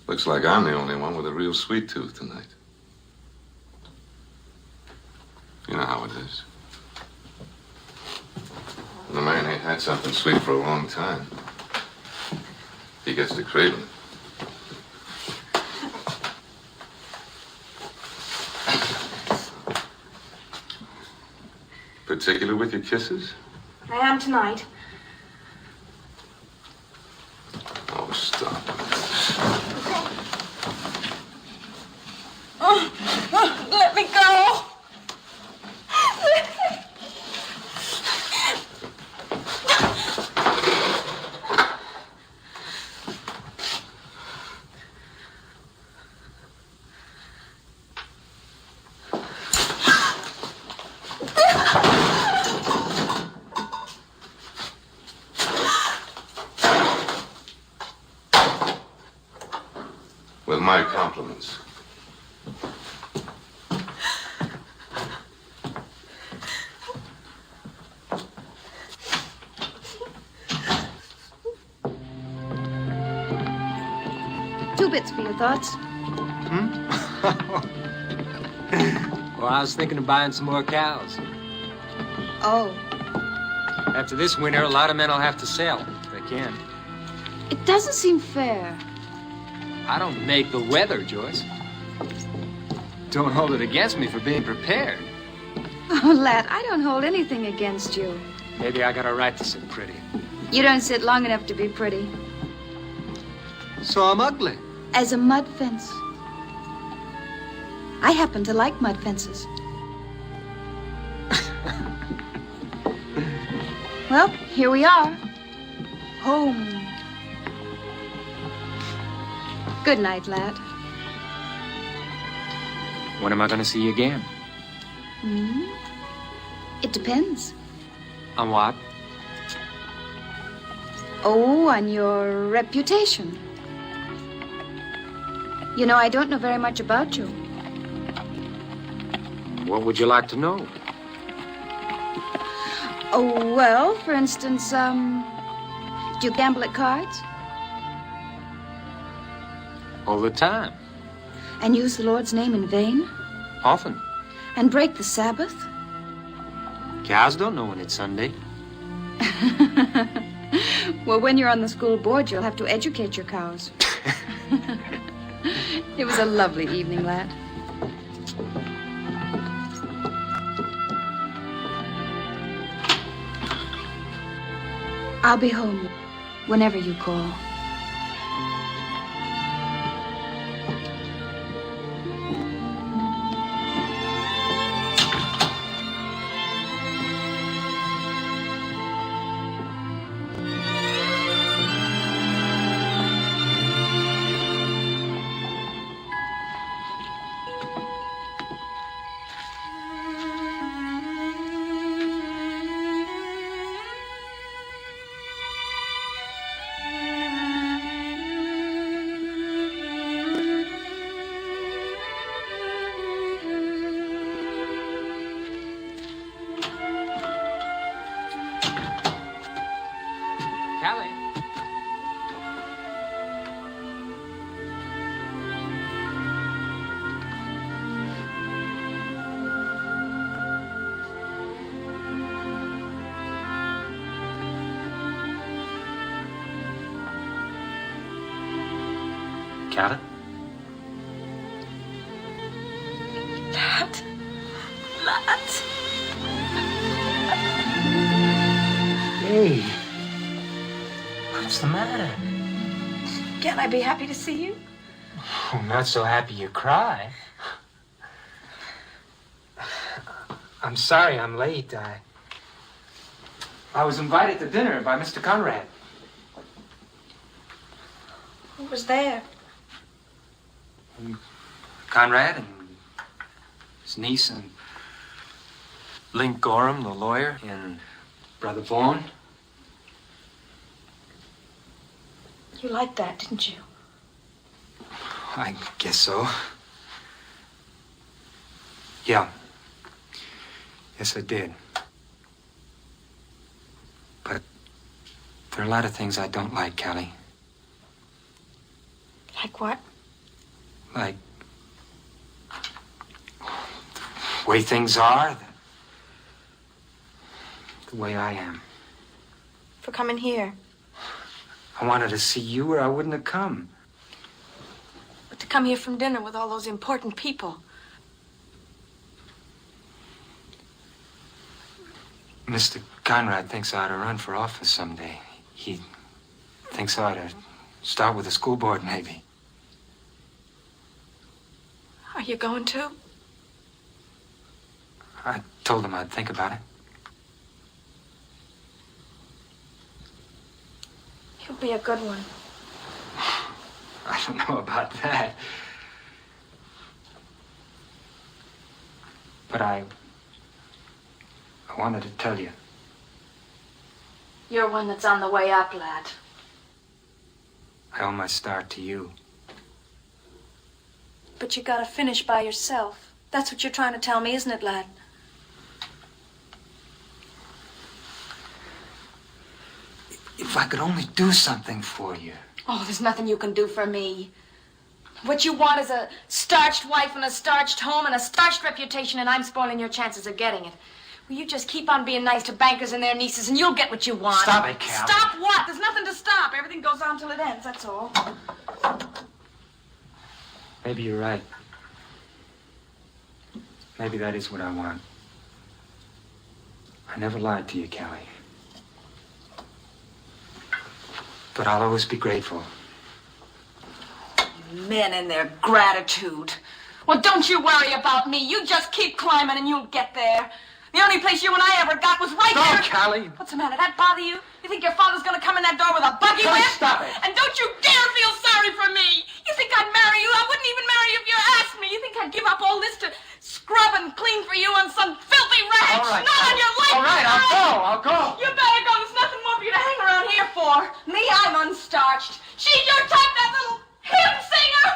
Looks like I'm the only one with a real sweet tooth tonight. You know how it is. When a man ain't had something sweet for a long time, he gets to craving it. Particular with your kisses? I am tonight. Oh, stop. Let me go. With my compliments. Two bits for your thoughts. Well, I was thinking of buying some more cows. Oh, After this winter, a lot of men will have to sell, if they can. it doesn't seem fair. I don't make the weather, Joyce. Don't hold it against me for being prepared. Oh, lad, I don't hold anything against you. Maybe I got a right to sit pretty. You don't sit long enough to be pretty. So I'm ugly. As a mud fence. I happen to like mud fences. Well, here we are. Home. Good night, lad. When am I going to see you again? Hmm? It depends. On what? Oh, on your reputation. You know, I don't know very much about you. What would you like to know? Oh, well, for instance, do you gamble at cards? All the time. And use the Lord's name in vain? Often. And break the Sabbath? Cows don't know when it's Sunday. Well, when you're on the school board, you'll have to educate your cows. It was a lovely evening, lad. I'll be home whenever you call. Callie. Callie? Lad. Hey. What's the matter? Can't I be happy to see you? Oh, not so happy you cry. I'm sorry I'm late. I was invited to dinner by Mr. Conrad. Who was there? Conrad and his niece and Link Gorham, the lawyer, and Brother Vaughn. You liked that, didn't you? I guess so. Yeah. Yes, I did. But there are a lot of things I don't like, Callie. Like what? Like the way things are, the way I am. For coming here. I wanted to see you or I wouldn't have come. But to come here from dinner with all those important people. Mr. Conrad thinks I ought to run for office someday. He thinks I ought to start with the school board, maybe. Are you going to? I told him I'd think about it. You'll be a good one. I don't know about that. But I wanted to tell you. You're one that's on the way up, lad. I owe my start to you. But you gotta finish by yourself. That's what you're trying to tell me, isn't it, lad? If I could only do something for you. Oh, there's nothing you can do for me. What you want is a starched wife and a starched home and a starched reputation, and I'm spoiling your chances of getting it. Well, you just keep on being nice to bankers and their nieces, and you'll get what you want. Stop it, Cal. Stop what? There's nothing to stop. Everything goes on till it ends, that's all. Maybe you're right. Maybe that is what I want. I never lied to you, Callie. But I'll always be grateful. Men and their gratitude. Well, don't you worry about me. You just keep climbing and you'll get there. The only place you and I ever got was right there. Stop, Callie. What's the matter? That bother you? You think your father's gonna come in that door with a buggy whip? Stop it. And don't you dare feel sorry for me. You think I'd marry you? I wouldn't even marry you if you asked me. You think I'd give up all this to scrub and clean for you on some filthy ranch? All right, Not on your life. all right, I'll go. You better go. There's nothing more for you to hang around here for. Me, I'm unstarched. She's your type, that little hymn singer.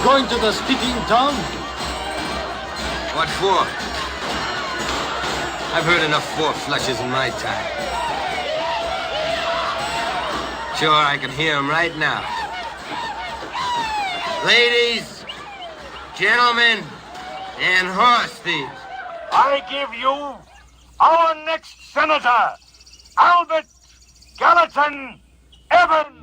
Going to the speaking tongue? What for? I've heard enough four flushes in my time. Sure, I can hear them right now. Ladies, gentlemen, and horse thieves. I give you our next senator, Albert Gallatin Evans.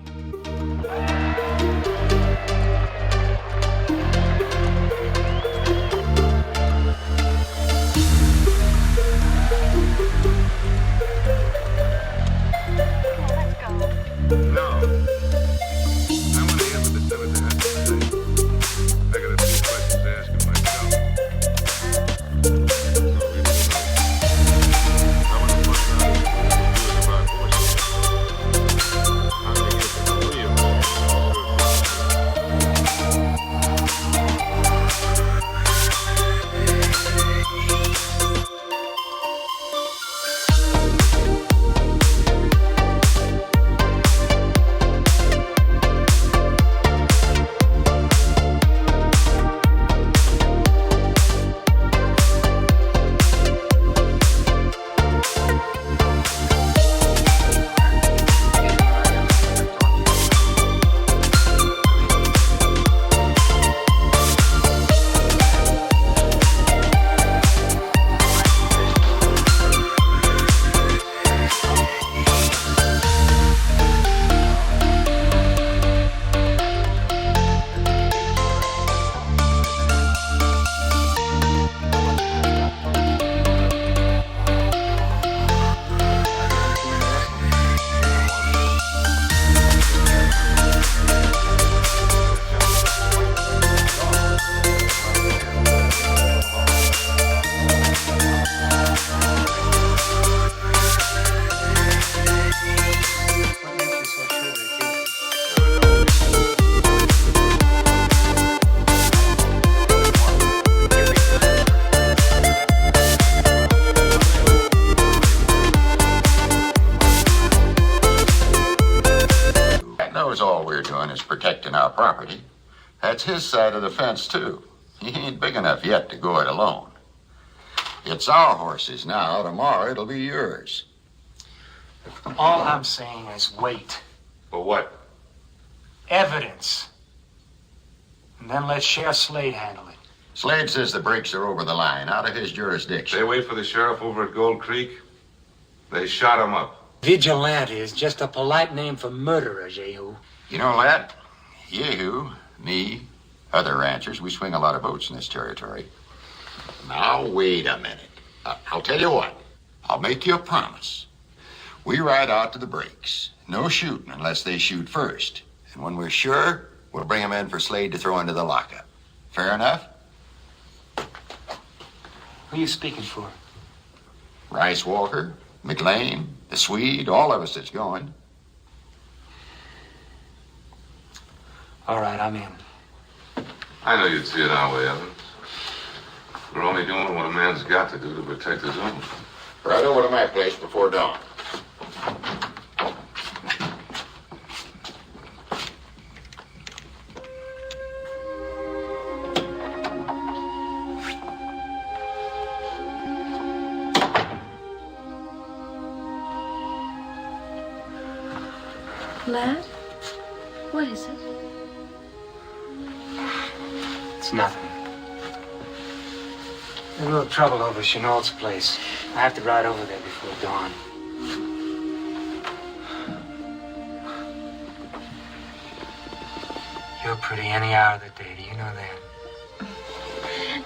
Knows all we're doing is protecting our property. That's his side of the fence, too. He ain't big enough yet to go it alone. It's our horses now. Tomorrow it'll be yours. All I'm saying is wait. For what? Evidence. And then let Sheriff Slade handle it. Slade says the breaks are over the line, out of his jurisdiction. They wait for the sheriff over at Gold Creek. They shot him up. Vigilante is just a polite name for murderer, Jehu. You know, lad, Yehu, me, other ranchers, we swing a lot of votes in this territory. Now, wait a minute. I'll tell you what. I'll make you a promise. We ride out to the breaks. No shooting unless they shoot first. And when we're sure, we'll bring them in for Slade to throw into the lockup. Fair enough? Who are you speaking for? Rice Walker, McLean, the Swede, all of us that's going. All right, I'm in. I know you'd see it our way, Evans. We're only doing what a man's got to do to protect his own. Right over to my place before dawn. Lad? What is it? It's nothing. There's a little trouble over Chenault's place. I have to ride over there before dawn. You're pretty any hour of the day. Do you know that?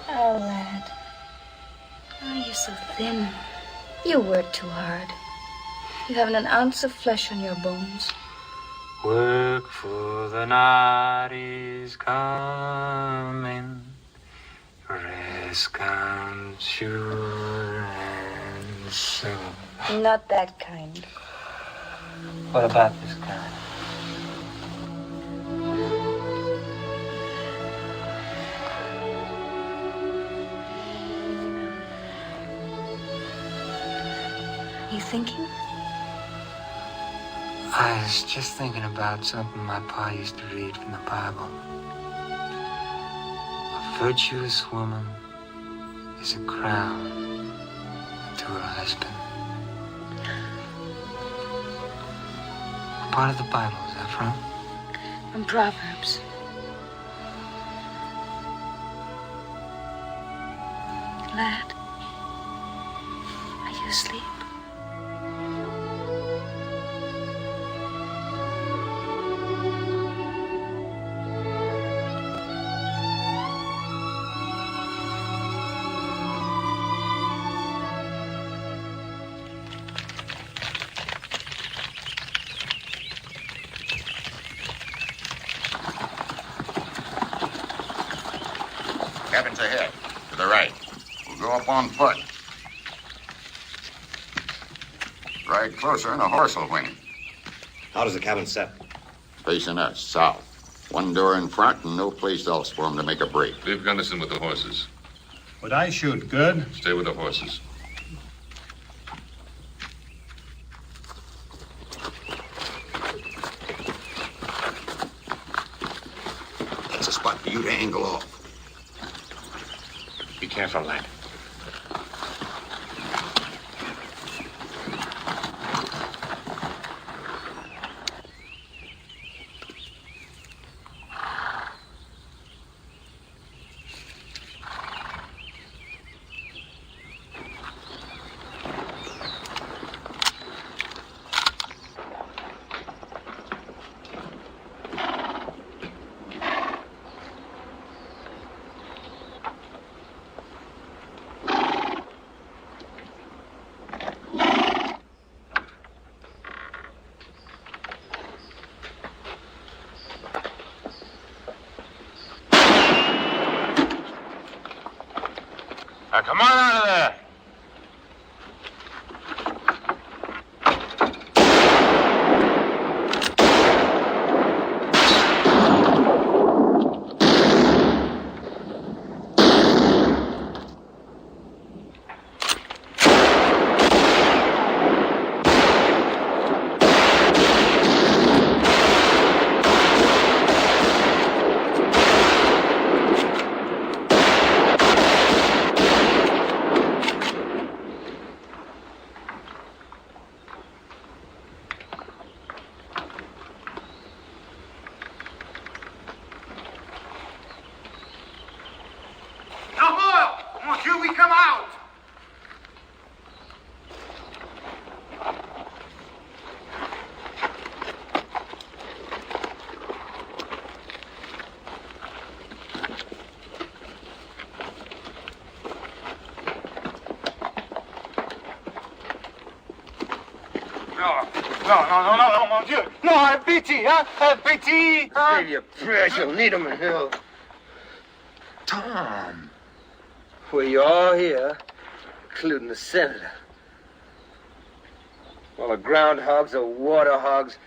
Oh, lad. Oh, you're so thin. You work too hard. You haven't an ounce of flesh on your bones. Work for the night is coming. Rest comes sure and soon. Not that kind. What about this kind? You thinking? I was just thinking about something my pa used to read from the Bible. A virtuous woman is a crown to her husband. What part of the Bible is that from? From Proverbs. Lad, are you sleep. Cabin's ahead, to the right. We'll go up on foot. Ride closer and a horse will win. How does the cabin set? Facing us, south. One door in front and no place else for him to make a break. Leave Gunderson with the horses. Would I shoot good? Stay with the horses. That's a spot for you to angle off. Be careful, lad. Now, come on out of there. No, mon Dieu. No, have pity, huh? Have pity. Huh? Save your prayers, you'll need them in hell. Tom. Well, you're all here, including the senator. Well, the groundhogs are water hogs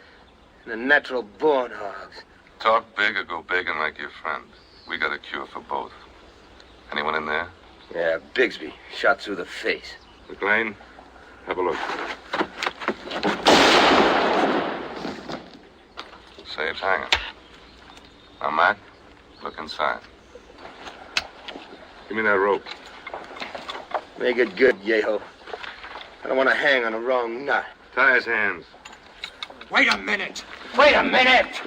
and the natural-born hogs. Talk big or go begging like your friend. We got a cure for both. Anyone in there? Yeah, Bigsby, shot through the face. McLean, have a look. Safe's hanging. Now, Mac, look inside. Give me that rope. Make it good, Yeho. I don't want to hang on the wrong knot. Tie his hands. Wait a minute. Wait a minute.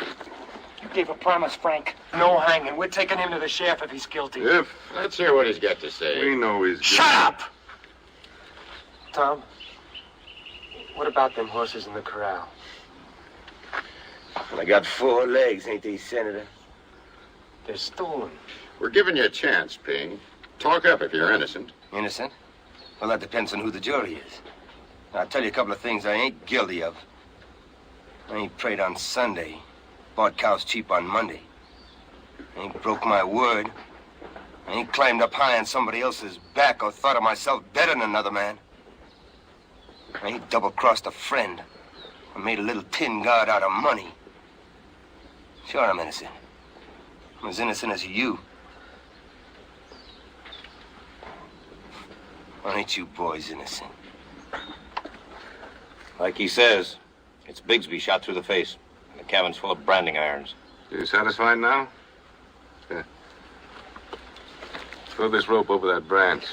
You gave a promise, Frank. No hanging. We're taking him to the sheriff if he's guilty. If, let's hear what he's got to say. We know he's... Shut up! Tom, what about them horses in the corral? Well, I got 4 legs, ain't they, Senator? They're stolen. We're giving you a chance, Ping. Talk up if you're innocent. Innocent? Well, that depends on who the jury is. Now, I'll tell you a couple of things I ain't guilty of. I ain't prayed on Sunday, bought cows cheap on Monday. I ain't broke my word. I ain't climbed up high on somebody else's back or thought of myself better than another man. I ain't double-crossed a friend or made a little tin guard out of money. Sure, I'm innocent. I'm as innocent as you. Aren't you boys innocent? Like he says, it's Bigsby shot through the face. The cabin's full of branding irons. You satisfied now? Yeah. Throw this rope over that branch.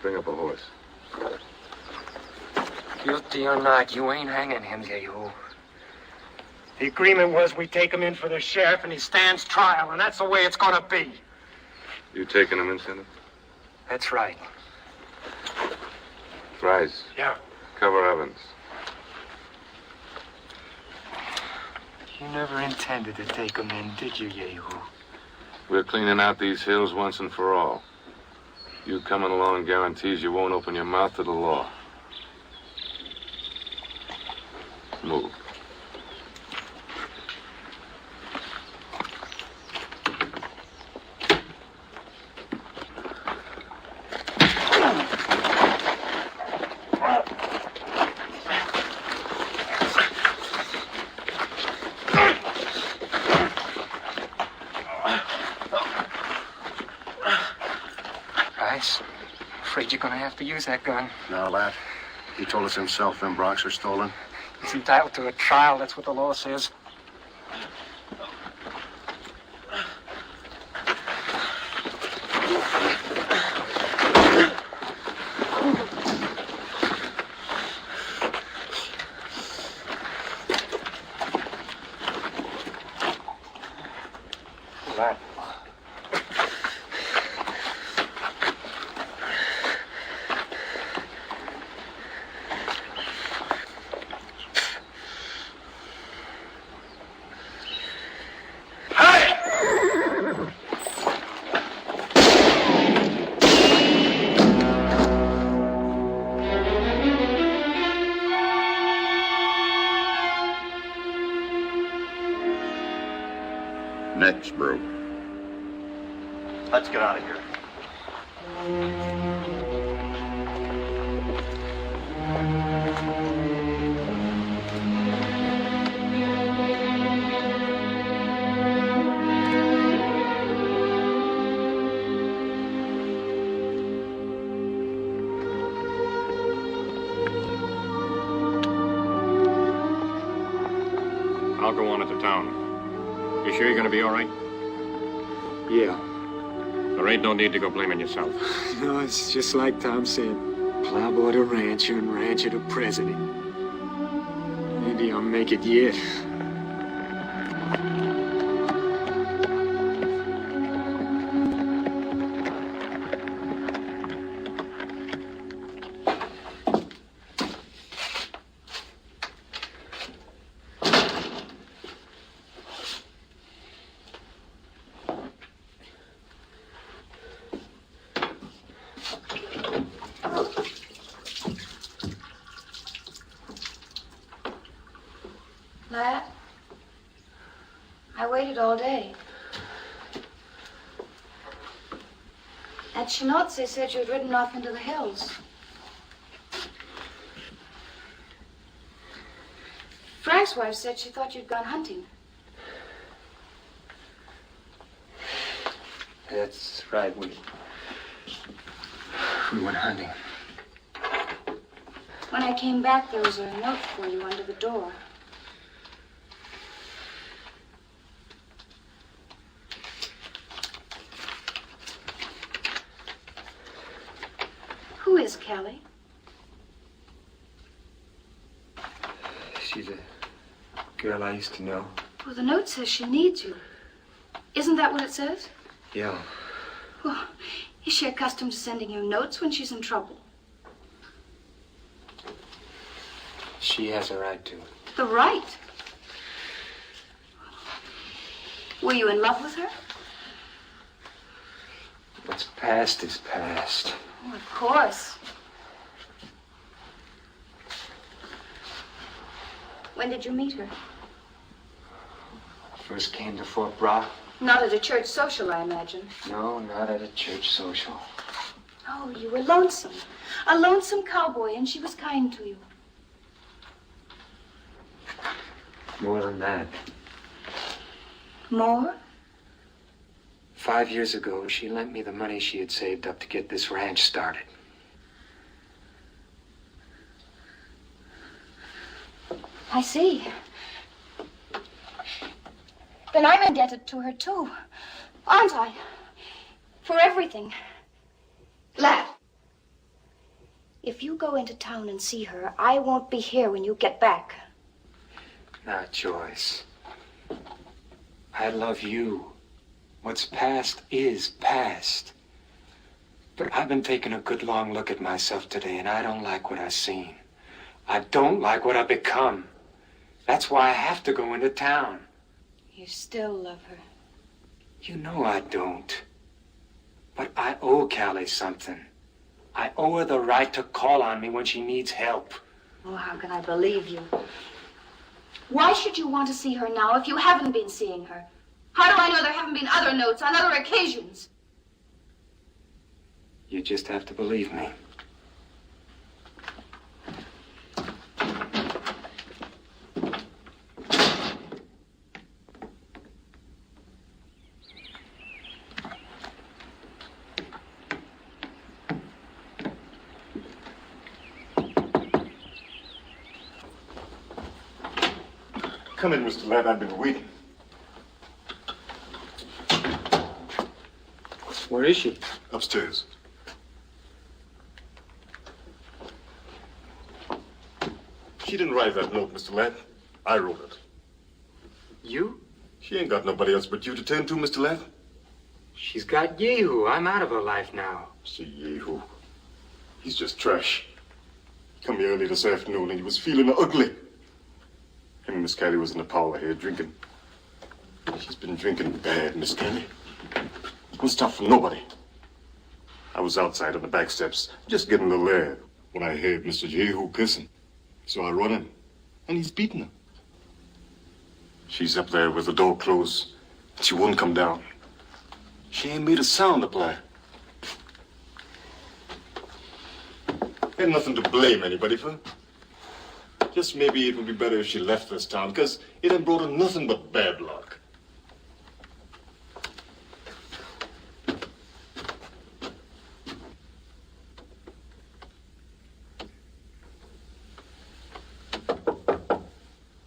Bring up a horse. Guilty or not, you ain't hanging him, Yehu. The agreement was we take him in for the sheriff and he stands trial, and that's the way it's gonna be. You taking him in, Senator? That's right. Price. Yeah. Cover Evans. You never intended to take them in, did you, Yehu? We're cleaning out these hills once and for all. You coming along guarantees you won't open your mouth to the law. Move. Price, afraid you're gonna have to use that gun. No, lad. He told us himself them Bronx are stolen. He's entitled to a trial, that's what the law says. Lad. Next, bro. Let's get out of here. I'll go on into town. You sure you're gonna be all right? Yeah. There ain't no need to go blaming yourself. No, it's just like Tom said. Plowboy to rancher and rancher to president. Maybe I'll make it yet. Lad, I waited all day. At Chinot's, they said you had ridden off into the hills. Frank's wife said she thought you'd gone hunting. That's right, we went hunting. When I came back, there was a note for you under the door. Who is Kelly? She's a girl I used to know. Well, the note says she needs you. Isn't that what it says? Yeah. Well, is she accustomed to sending you notes when she's in trouble? She has a right to. The right? Were you in love with her? What's past is past. Oh, of course. When did you meet her? First came to Fort Brock. Not at a church social, I imagine. No, not at a church social. Oh, you were lonesome. A lonesome cowboy, and she was kind to you. More than that. More? 5 years ago, she lent me the money she had saved up to get this ranch started. I see. Then I'm indebted to her, too. Aren't I? For everything. Lad, if you go into town and see her, I won't be here when you get back. Now, Joyce, I love you. What's past is past. But I've been taking a good long look at myself today, and I don't like what I've seen. I don't like what I've become. That's why I have to go into town. You still love her. You know I don't. But I owe Callie something. I owe her the right to call on me when she needs help. Oh, how can I believe you? Why should you want to see her now if you haven't been seeing her? How do I know there haven't been other notes on other occasions? You just have to believe me. Come in, Mr. Ladd. I've been waiting. Where is she? Upstairs. She didn't write that note, Mr. Ladd. I wrote it. You? She ain't got nobody else but you to turn to, Mr. Ladd. She's got Yehu. I'm out of her life now. See, Yehu. He's just trash. He come here early this afternoon and he was feeling ugly. Him and Miss Callie was in the parlor here drinking. She's been drinking bad, Miss Callie. Won't stop for nobody. I was outside on the back steps, just getting a little air, when I heard Mr. Yehu kissing. So I run in, and he's beating her. She's up there with the door closed. She won't come down. She ain't made a sound up there. Ain't nothing to blame anybody for. Just maybe it would be better if she left this town, because it ain't brought her nothing but bad luck.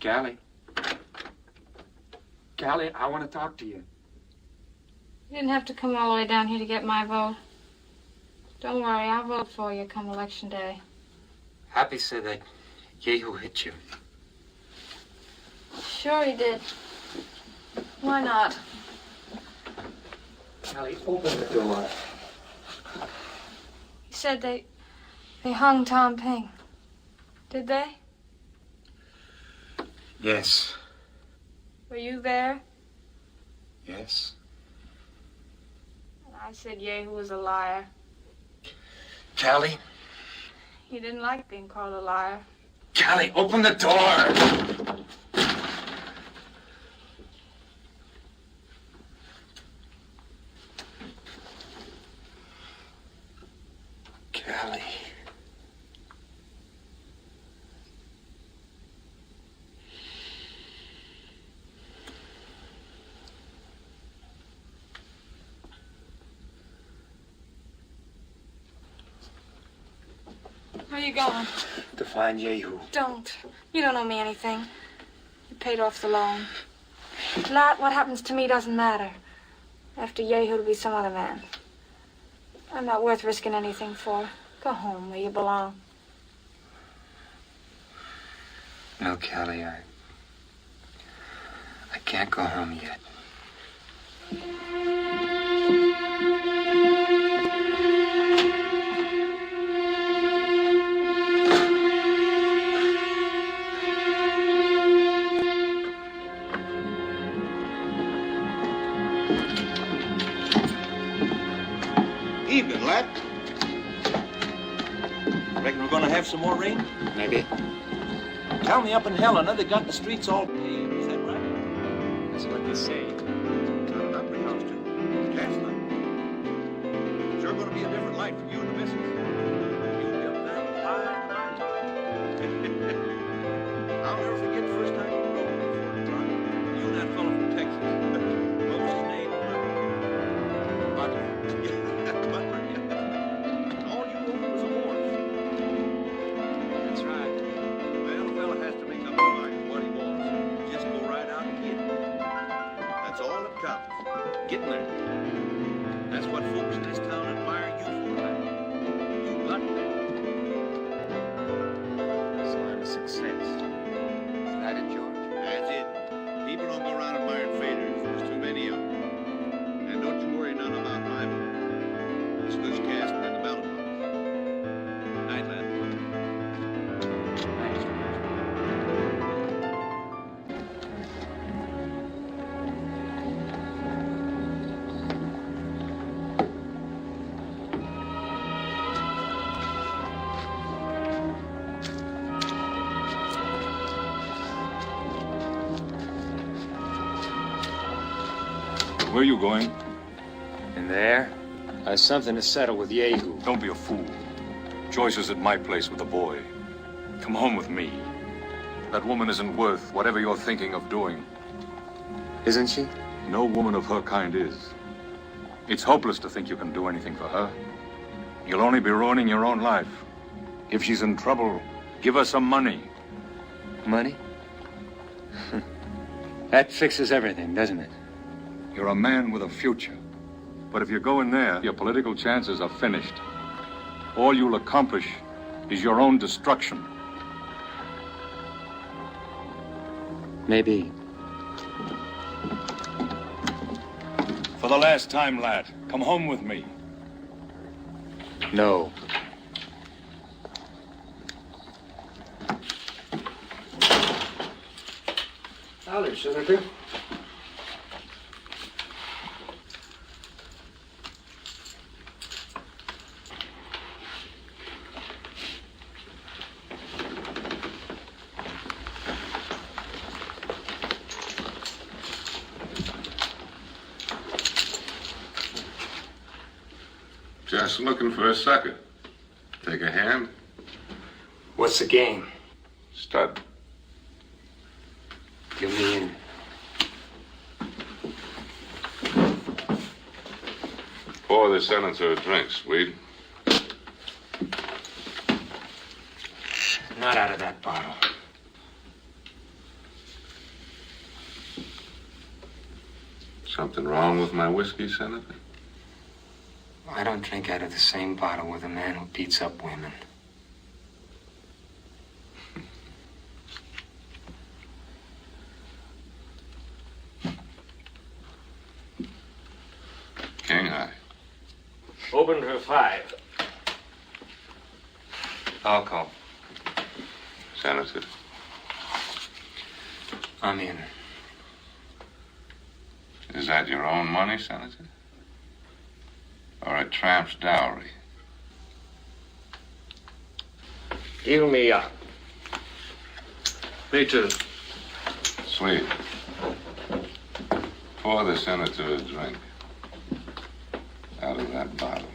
Callie. Callie, I want to talk to you. You didn't have to come all the way down here to get my vote. Don't worry, I'll vote for you come election day. Happy said that Yehu hit you. Sure he did. Why not? Callie, open the door. He said they hung Tom Ping. Did they? Yes. Were you there? Yes. And I said Yehu was a liar. Callie? He didn't like being called a liar. Callie, open the door! Callie. Where are you going? To find Yehu. Don't. You don't owe me anything. You paid off the loan. Lat, what happens to me doesn't matter. After Yehu, it'll be some other man. I'm not worth risking anything for. Go home where you belong. No, Callie, I can't go home yet. Evening, lad. Reckon we're gonna have some more rain? Maybe. Tell me up in Helena they got the streets all paved. Is that right? That's what they say. Not an Upper House, too. Last night. Sure gonna be a different life for you and the missus. You'll be up there high and high. I'll never forget the first time you rode before the truck. You and that fellow from Texas. What was his name? Butler. Butler, yeah. All you owned was a horse. That's right. Well, a fella has to make up his mind what he wants. Just go right out and get it. That's all that counts. Getting there. That's what folks in this town admire you for, man. You got there. So I'm a success. Is that it, George? That's it. People don't go around admiring faders. There's too many of them. And don't you worry none about my vote. This loose cast Where are you going? In there, I have something to settle with Yehu. Don't be a fool. Joyce is at my place with the boy. Come home with me. That woman isn't worth whatever you're thinking of doing. Isn't she? No woman of her kind is. It's hopeless to think you can do anything for her. You'll only be ruining your own life. If she's in trouble, give her some money. Money? That fixes everything, doesn't it? You're a man with a future. But if you go in there, your political chances are finished. All you'll accomplish is your own destruction. Maybe. For the last time, lad, come home with me. No. Howdy, Senator. Just looking for a sucker. Take a hand? What's the game? Stud. Give me in. Pour the senator a drink, Swede. Not out of that bottle. Something wrong with my whiskey, Senator? I don't drink out of the same bottle with a man who beats up women. King high. Open for 5. I'll call. Senator. I'm in. Is that your own money, Senator? Or a tramp's dowry? Heal me up. Me too. Sweet. Pour the senator a drink. Out of that bottle.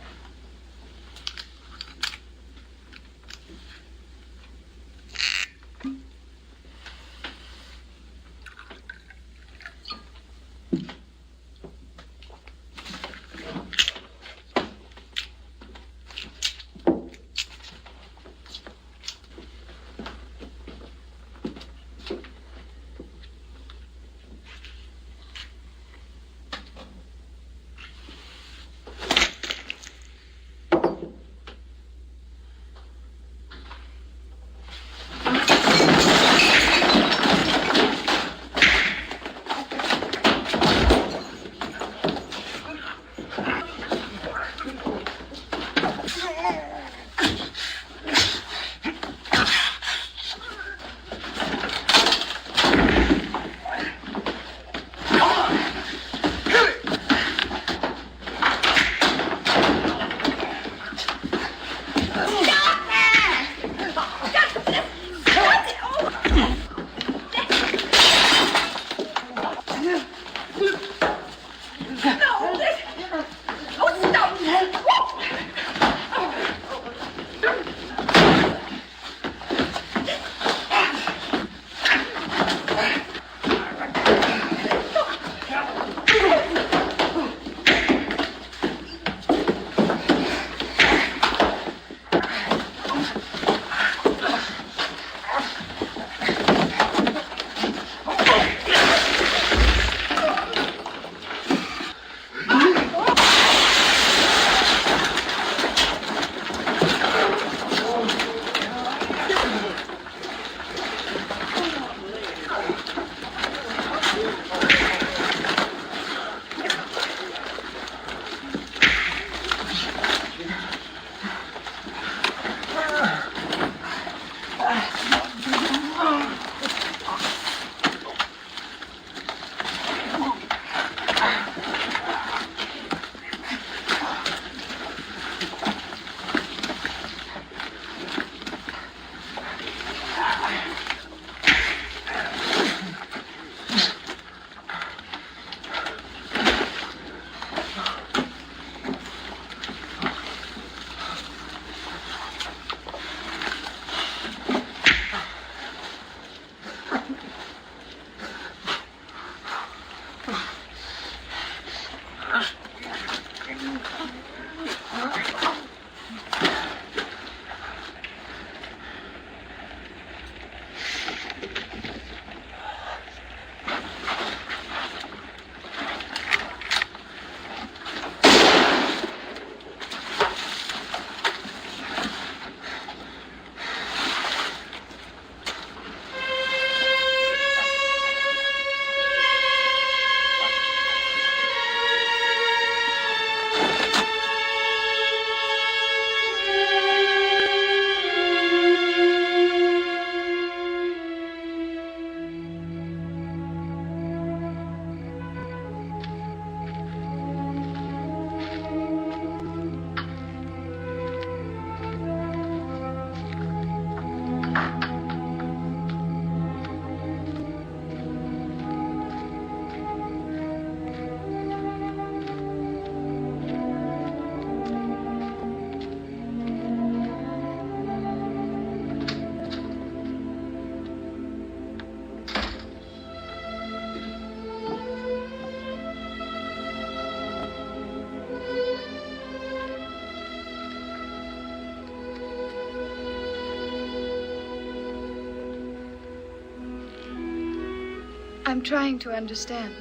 I'm trying to understand.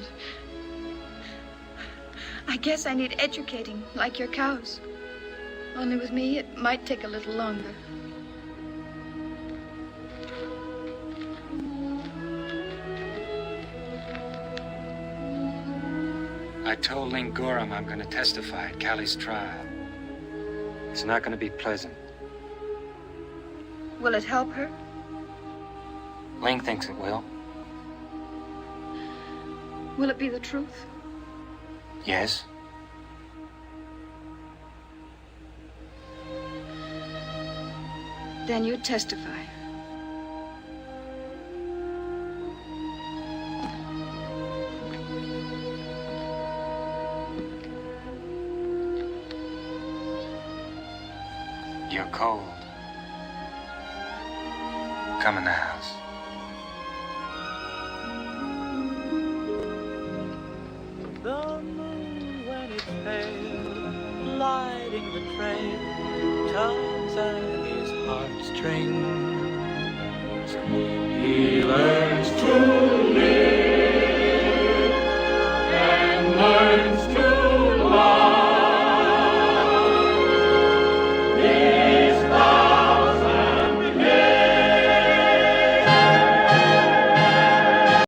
I guess I need educating, like your cows. Only with me, it might take a little longer. I told Ling Gorham I'm going to testify at Callie's trial. It's not going to be pleasant. Will it help her? Ling thinks it will. Will it be the truth? Yes. Then you testify. You're cold. Come in the house. The moon, when it's pale, lighting the trail, tugs at his heartstrings.